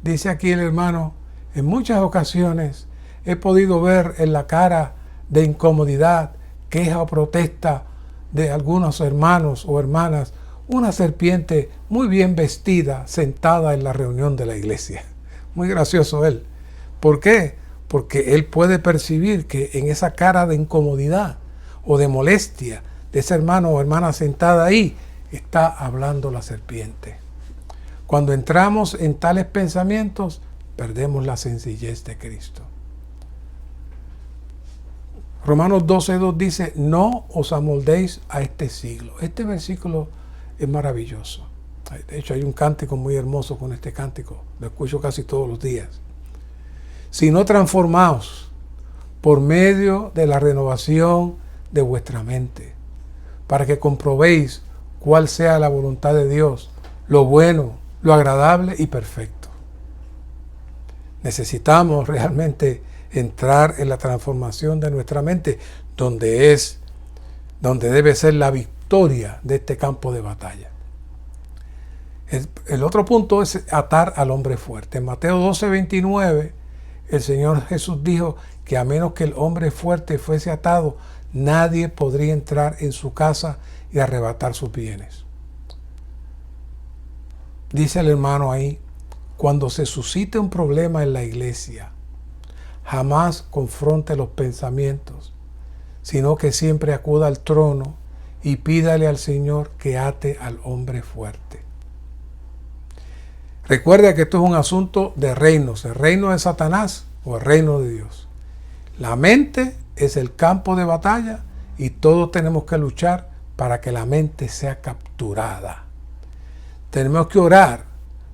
dice aquí el hermano, en muchas ocasiones he podido ver en la cara de incomodidad, queja o protesta de algunos hermanos o hermanas una serpiente muy bien vestida sentada en la reunión de la iglesia. Muy gracioso él. ¿Por qué? Porque él puede percibir que en esa cara de incomodidad o de molestia de ese hermano o hermana sentada ahí está hablando la serpiente. Cuando entramos en tales pensamientos, perdemos la sencillez de Cristo. Romanos 12:2 dice: no os amoldéis a este siglo. Este versículo es maravilloso. De hecho, hay un cántico muy hermoso con este cántico. Lo escucho casi todos los días. Sino transformaos por medio de la renovación de vuestra mente, para que comprobéis cuál sea la voluntad de Dios, lo bueno, lo agradable y perfecto. Necesitamos realmente entrar en la transformación de nuestra mente, donde debe ser la victoria de este campo de batalla. El otro punto es atar al hombre fuerte. En Mateo 12:29, el Señor Jesús dijo que a menos que el hombre fuerte fuese atado, nadie podría entrar en su casa y arrebatar sus bienes. Dice el hermano ahí: cuando se suscite un problema en la iglesia, jamás confronte los pensamientos, sino que siempre acuda al trono y pídale al Señor que ate al hombre fuerte. Recuerda que esto es un asunto de reinos, el reino de Satanás o el reino de Dios. La mente es el campo de batalla y todos tenemos que luchar para que la mente sea capturada. Tenemos que orar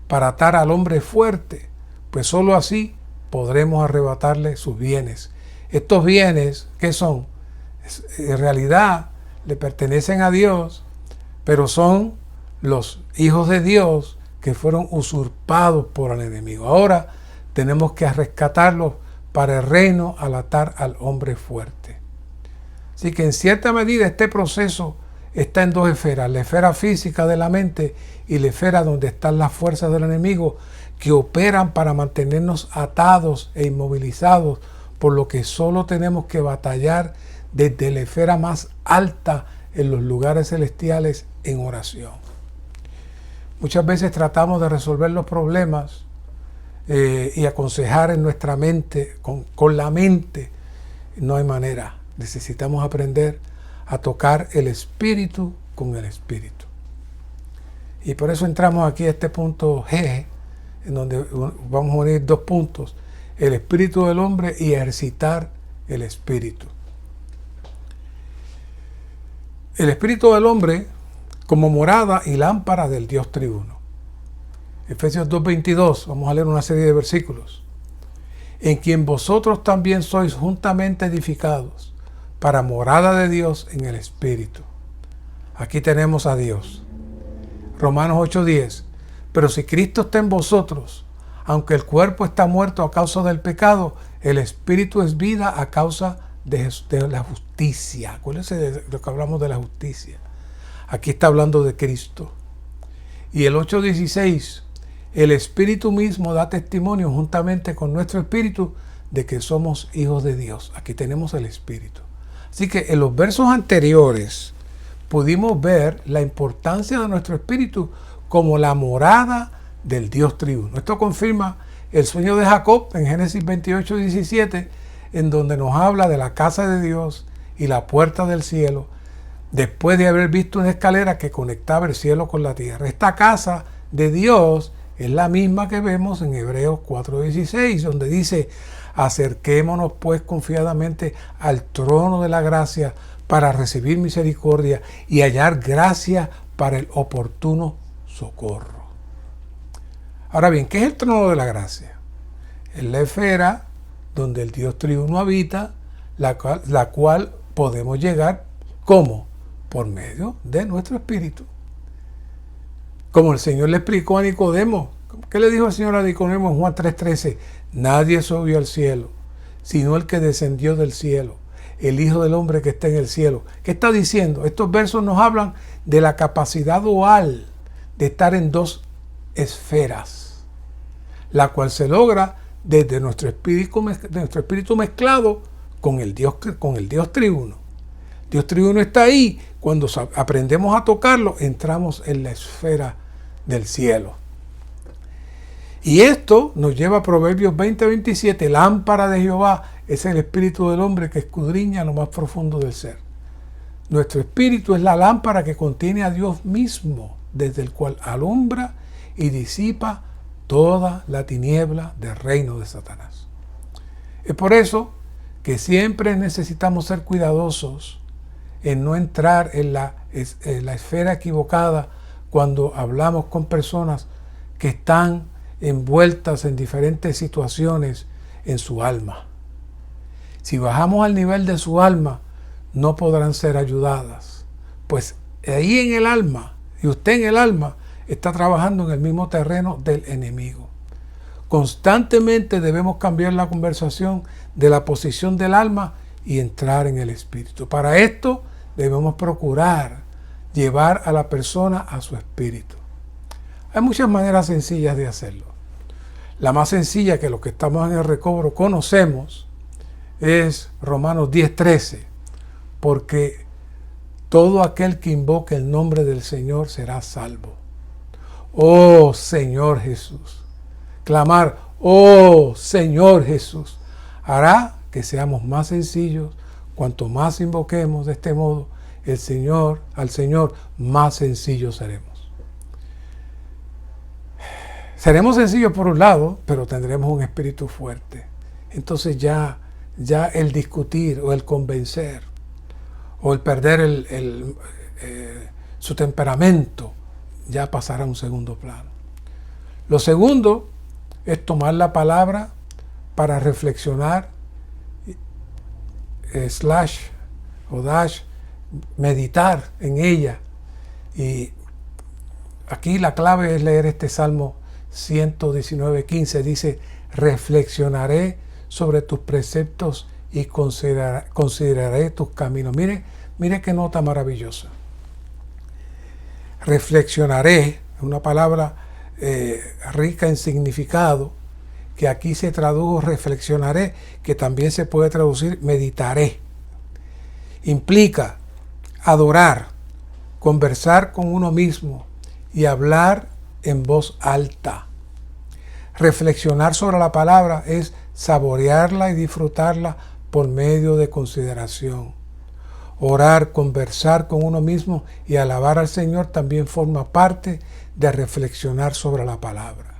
para atar al hombre fuerte, pues sólo así podremos arrebatarle sus bienes. Estos bienes, ¿qué son? En realidad le pertenecen a Dios, pero son los hijos de Dios que fueron usurpados por el enemigo. Ahora tenemos que rescatarlos para el reino al atar al hombre fuerte. Así que en cierta medida este proceso está en dos esferas, la esfera física de la mente y la esfera donde están las fuerzas del enemigo que operan para mantenernos atados e inmovilizados, por lo que solo tenemos que batallar desde la esfera más alta en los lugares celestiales en oración. Muchas veces tratamos de resolver los problemas y aconsejar en nuestra mente, con la mente. No hay manera. Necesitamos aprender a tocar el espíritu con el espíritu. Y por eso entramos aquí a este punto G, en donde vamos a unir dos puntos: el espíritu del hombre y ejercitar el espíritu. El espíritu del hombre como morada y lámpara del Dios triuno. Efesios 2:22, vamos a leer una serie de versículos. En quien vosotros también sois juntamente edificados para morada de Dios en el Espíritu. Aquí tenemos a Dios. Romanos 8:10. Pero si Cristo está en vosotros, aunque el cuerpo está muerto a causa del pecado, el Espíritu es vida a causa de la justicia. Acuérdense de lo que hablamos de la justicia. Aquí está hablando de Cristo. Y el 8:16. El Espíritu mismo da testimonio juntamente con nuestro Espíritu de que somos hijos de Dios. Aquí tenemos el Espíritu. Así que en los versos anteriores pudimos ver la importancia de nuestro espíritu como la morada del Dios triuno. Esto confirma el sueño de Jacob en Génesis 28:17, en donde nos habla de la casa de Dios y la puerta del cielo, después de haber visto una escalera que conectaba el cielo con la tierra. Esta casa de Dios es la misma que vemos en Hebreos 4:16, donde dice: acerquémonos pues confiadamente al trono de la gracia para recibir misericordia y hallar gracia para el oportuno socorro. Ahora bien, ¿qué es el trono de la gracia? Es la esfera donde el Dios triuno habita, la cual podemos llegar, ¿cómo? Por medio de nuestro espíritu. Como el Señor le explicó a Nicodemo. ¿Qué le dijo el Señor a Nicodemo en Juan 3:13? Nadie subió al cielo, sino el que descendió del cielo, el Hijo del Hombre que está en el cielo. ¿Qué está diciendo? Estos versos nos hablan de la capacidad dual de estar en dos esferas, la cual se logra desde nuestro espíritu mezclado con el Dios triuno. Dios triuno está ahí. Cuando aprendemos a tocarlo, entramos en la esfera del cielo. Y esto nos lleva a Proverbios 20:27. Lámpara de Jehová es el espíritu del hombre que escudriña lo más profundo del ser. Nuestro espíritu es la lámpara que contiene a Dios mismo, desde el cual alumbra y disipa toda la tiniebla del reino de Satanás. Es por eso que siempre necesitamos ser cuidadosos en no entrar en la esfera equivocada cuando hablamos con personas que están envueltas en diferentes situaciones en su alma. Si bajamos al nivel de su alma, no podrán ser ayudadas, pues ahí en el alma, y usted en el alma, está trabajando en el mismo terreno del enemigo. Constantemente debemos cambiar la conversación de la posición del alma y entrar en el espíritu. Para esto debemos procurar llevar a la persona a su espíritu. Hay muchas maneras sencillas de hacerlo. La más sencilla, que los que estamos en el recobro conocemos, es Romanos 10:13, porque todo aquel que invoque el nombre del Señor será salvo. Oh Señor Jesús. Clamar, oh Señor Jesús, hará que seamos más sencillos. Cuanto más invoquemos de este modo al Señor, más sencillos seremos. Seremos sencillos por un lado, pero tendremos un espíritu fuerte. Entonces ya el discutir o el convencer o el perder su temperamento ya pasará a un segundo plano. Lo segundo es tomar la palabra para reflexionar, meditar en ella. Y aquí la clave es leer este Salmo 119:15. Dice: reflexionaré sobre tus preceptos y consideraré tus caminos. Mire qué nota maravillosa. Reflexionaré es una palabra rica en significado, que aquí se tradujo reflexionaré, que también se puede traducir meditaré. Implica adorar, conversar con uno mismo y hablar en voz alta. Reflexionar sobre la palabra es saborearla y disfrutarla por medio de consideración. Orar, conversar con uno mismo y alabar al Señor también forma parte de reflexionar sobre la palabra.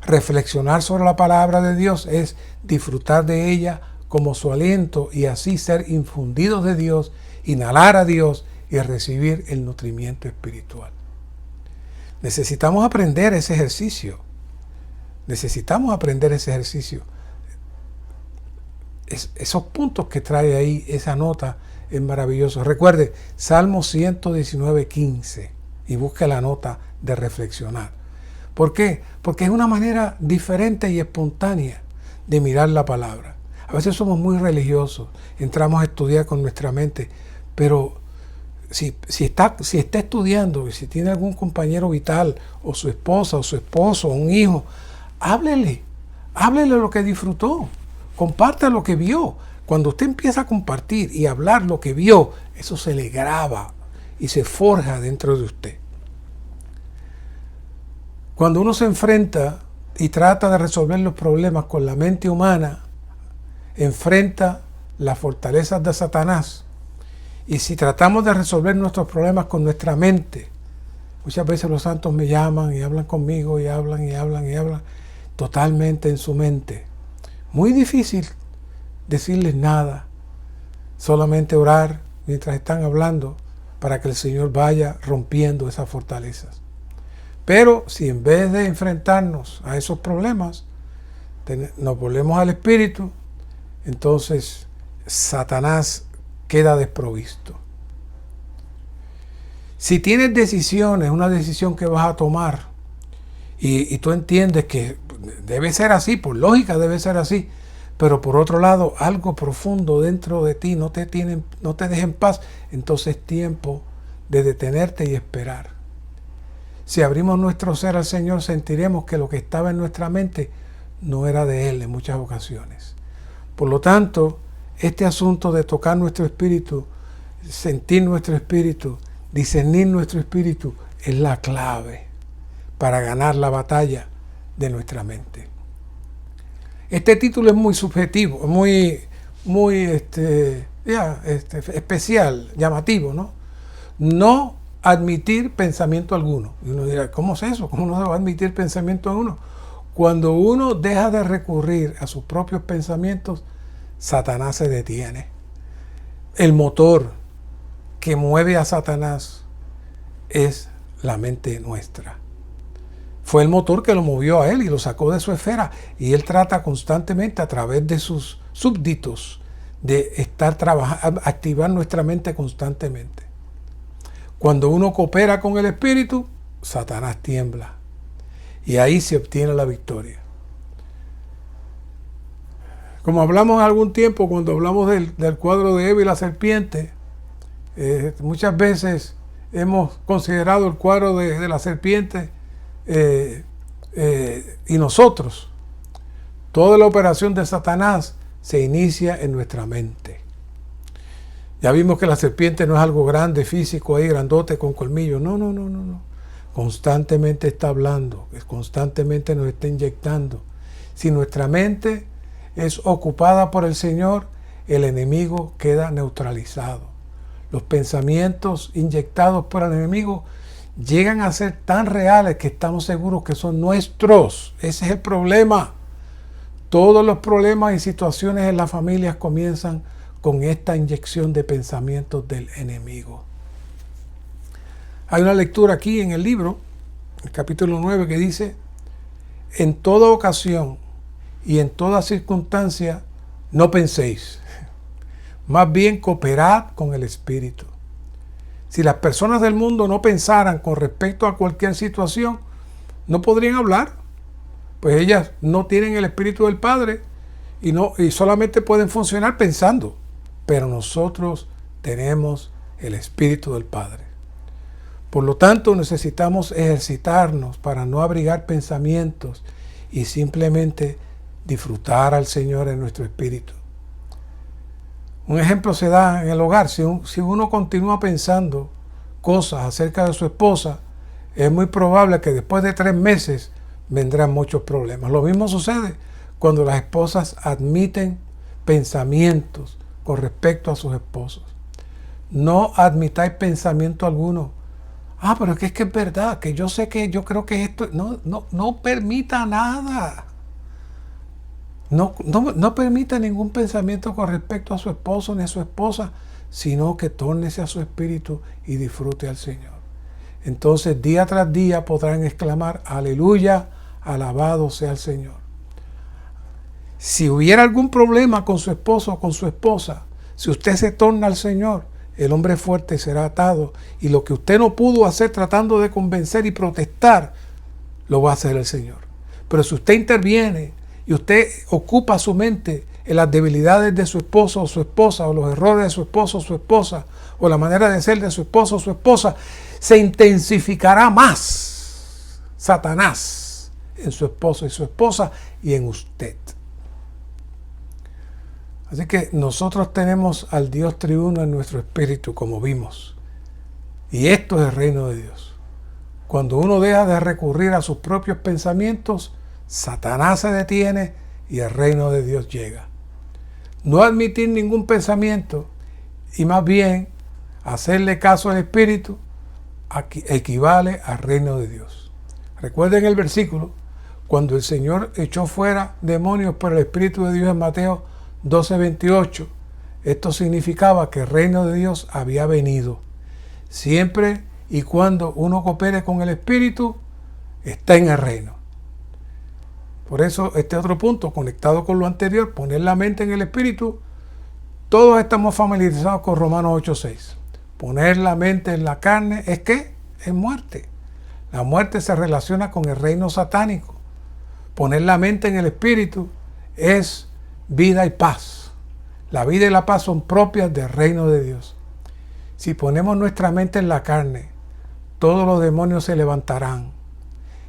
Reflexionar sobre la palabra de Dios es disfrutar de ella como su aliento y así ser infundidos de Dios, inhalar a Dios y recibir el nutrimiento espiritual. Necesitamos aprender ese ejercicio. Esos puntos que trae ahí esa nota es maravilloso. Recuerde, Salmo 119:15 y busque la nota de reflexionar. ¿Por qué? Porque es una manera diferente y espontánea de mirar la palabra. A veces somos muy religiosos, entramos a estudiar con nuestra mente, pero si está estudiando y si tiene algún compañero vital, o su esposa, o su esposo, o un hijo, háblele lo que disfrutó, comparte lo que vio. Cuando usted empieza a compartir y hablar lo que vio, eso se le graba y se forja dentro de usted. Cuando uno se enfrenta y trata de resolver los problemas con la mente humana, enfrenta las fortalezas de Satanás. Y si tratamos de resolver nuestros problemas con nuestra mente, muchas veces los santos me llaman y hablan conmigo y hablan totalmente en su mente. Muy difícil decirles nada, solamente orar mientras están hablando para que el Señor vaya rompiendo esas fortalezas. Pero si en vez de enfrentarnos a esos problemas, nos volvemos al Espíritu, entonces Satanás queda desprovisto. Si tienes decisiones, una decisión que vas a tomar, y tú entiendes que debe ser así, por lógica debe ser así, pero por otro lado, algo profundo dentro de ti no te deja en paz, entonces es tiempo de detenerte y esperar. Si abrimos nuestro ser al Señor, sentiremos que lo que estaba en nuestra mente no era de Él en muchas ocasiones. Por lo tanto, este asunto de tocar nuestro espíritu, sentir nuestro espíritu, discernir nuestro espíritu, es la clave para ganar la batalla de nuestra mente. Este título es muy subjetivo, muy especial, llamativo, ¿no? No admitir pensamiento alguno. Y uno dirá, ¿cómo es eso? ¿Cómo no se va a admitir pensamiento alguno? Cuando uno deja de recurrir a sus propios pensamientos, Satanás se detiene. El motor que mueve a Satanás es la mente nuestra. Fue el motor que lo movió a él y lo sacó de su esfera. Y él trata constantemente a través de sus súbditos de estar trabajando, activar nuestra mente constantemente. Cuando uno coopera con el Espíritu, Satanás tiembla. Y ahí se obtiene la victoria. Como hablamos en algún tiempo, cuando hablamos del cuadro de Eva y la serpiente, muchas veces hemos considerado el cuadro de la serpiente y nosotros. Toda la operación de Satanás se inicia en nuestra mente. Ya vimos que la serpiente no es algo grande, físico, ahí grandote con colmillos. No. Constantemente está hablando, constantemente nos está inyectando. Si nuestra mente es ocupada por el Señor, el enemigo queda neutralizado. Los pensamientos inyectados por el enemigo llegan a ser tan reales que estamos seguros que son nuestros. Ese es el problema. Todos los problemas y situaciones en las familias comienzan con esta inyección de pensamientos del enemigo. Hay una lectura aquí en el libro, el capítulo 9, que dice: en toda ocasión y en toda circunstancia no penséis, más bien cooperad con el Espíritu. Si las personas del mundo no pensaran con respecto a cualquier situación, no podrían hablar, pues ellas no tienen el Espíritu del Padre y solamente pueden funcionar pensando. Pero nosotros tenemos el Espíritu del Padre. Por lo tanto, necesitamos ejercitarnos para no abrigar pensamientos y simplemente disfrutar al Señor en nuestro espíritu. Un ejemplo se da en el hogar. Si uno continúa pensando cosas acerca de su esposa, es muy probable que después de 3 meses vendrán muchos problemas. Lo mismo sucede cuando las esposas admiten pensamientos con respecto a sus esposos. No admitáis pensamiento alguno. Pero es que es verdad, que yo sé que yo creo que esto... No permita nada. No permita ningún pensamiento con respecto a su esposo ni a su esposa, sino que tórnese a su espíritu y disfrute al Señor. Entonces, día tras día podrán exclamar: aleluya, alabado sea el Señor. Si hubiera algún problema con su esposo o con su esposa, si usted se torna al Señor, el hombre fuerte será atado, y lo que usted no pudo hacer tratando de convencer y protestar, lo va a hacer el Señor. Pero si usted interviene y usted ocupa su mente en las debilidades de su esposo o su esposa, o los errores de su esposo o su esposa, o la manera de ser de su esposo o su esposa, se intensificará más Satanás en su esposo y su esposa y en usted. Así que nosotros tenemos al Dios triuno en nuestro espíritu, como vimos. Y esto es el reino de Dios. Cuando uno deja de recurrir a sus propios pensamientos, Satanás se detiene y el reino de Dios llega. No admitir ningún pensamiento y más bien hacerle caso al Espíritu equivale al reino de Dios. Recuerden el versículo, cuando el Señor echó fuera demonios por el Espíritu de Dios en Mateo 12:28, esto significaba que el reino de Dios había venido. Siempre y cuando uno coopere con el Espíritu, está en el reino. Por eso este otro punto, conectado con lo anterior, poner la mente en el Espíritu, todos estamos familiarizados con Romanos 8:6. Poner la mente en la carne es ¿qué? Es muerte. La muerte se relaciona con el reino satánico. Poner la mente en el Espíritu es vida y paz. La vida y la paz son propias del reino de Dios. Si ponemos nuestra mente en la carne, todos los demonios se levantarán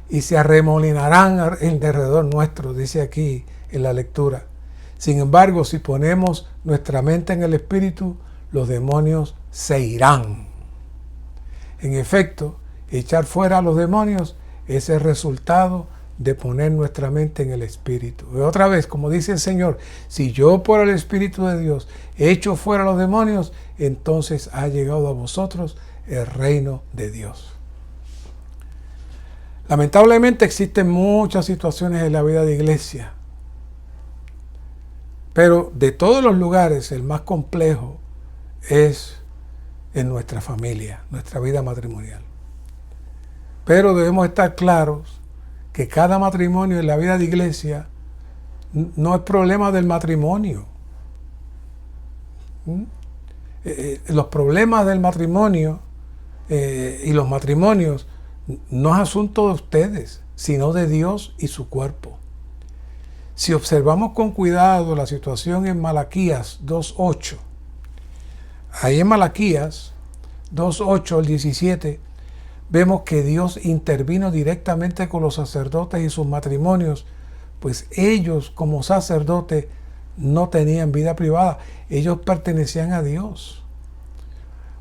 y se arremolinarán alrededor nuestro, dice aquí en la lectura. Sin embargo, si ponemos nuestra mente en el Espíritu, los demonios se irán. En efecto, echar fuera a los demonios es el resultado de poner nuestra mente en el Espíritu. Y otra vez, como dice el Señor, si yo por el Espíritu de Dios echo fuera a los demonios, entonces ha llegado a vosotros el reino de Dios. Lamentablemente existen muchas situaciones en la vida de iglesia, pero de todos los lugares el más complejo es en nuestra familia, nuestra vida matrimonial. Pero debemos estar claros que cada matrimonio en la vida de iglesia no es problema del matrimonio. Los problemas del matrimonio y los matrimonios no es asunto de ustedes, sino de Dios y su cuerpo. Si observamos con cuidado la situación en Malaquías 2:8, ahí en Malaquías 2:8 al 17, vemos que Dios intervino directamente con los sacerdotes y sus matrimonios, pues ellos como sacerdotes no tenían vida privada, ellos pertenecían a Dios.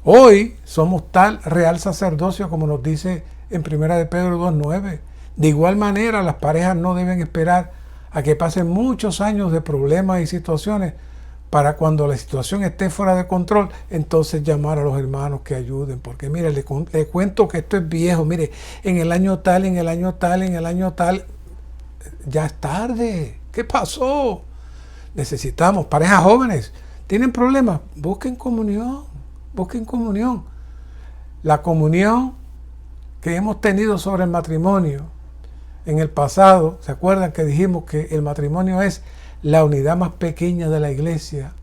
Hoy somos tal real sacerdocio como nos dice en 1 de Pedro 2:9. De igual manera, las parejas no deben esperar a que pasen muchos años de problemas y situaciones para cuando la situación esté fuera de control, entonces llamar a los hermanos que ayuden. Porque mire, le cuento que esto es viejo. Mire, en el año tal, ya es tarde. ¿Qué pasó? Necesitamos, parejas jóvenes, ¿tienen problemas? Busquen comunión, busquen comunión. La comunión que hemos tenido sobre el matrimonio en el pasado, ¿se acuerdan que dijimos que el matrimonio es la unidad más pequeña de la iglesia?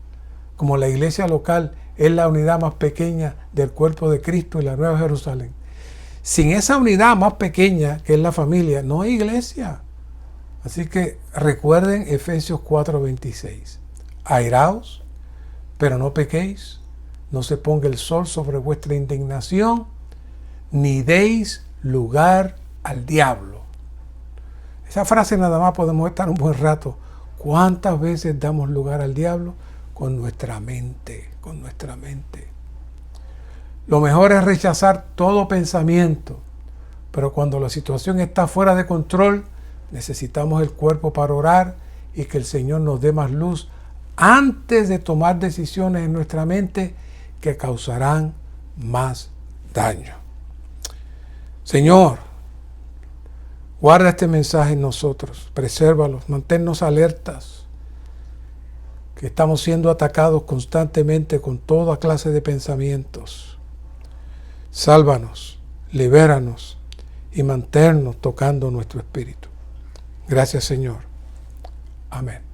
Como la iglesia local es la unidad más pequeña del cuerpo de Cristo y la Nueva Jerusalén. Sin esa unidad más pequeña, que es la familia, no hay iglesia. Así que recuerden Efesios 4:26. Airaos, pero no pequéis, no se ponga el sol sobre vuestra indignación, ni deis lugar al diablo. Esa frase nada más podemos estar un buen rato. ¿Cuántas veces damos lugar al diablo? Con nuestra mente, con nuestra mente. Lo mejor es rechazar todo pensamiento, pero cuando la situación está fuera de control, necesitamos el cuerpo para orar y que el Señor nos dé más luz antes de tomar decisiones en nuestra mente que causarán más daño. Señor, guarda este mensaje en nosotros, presérvalos, manténnos alertas, que estamos siendo atacados constantemente con toda clase de pensamientos. Sálvanos, libéranos y manténnos tocando nuestro espíritu. Gracias, Señor. Amén.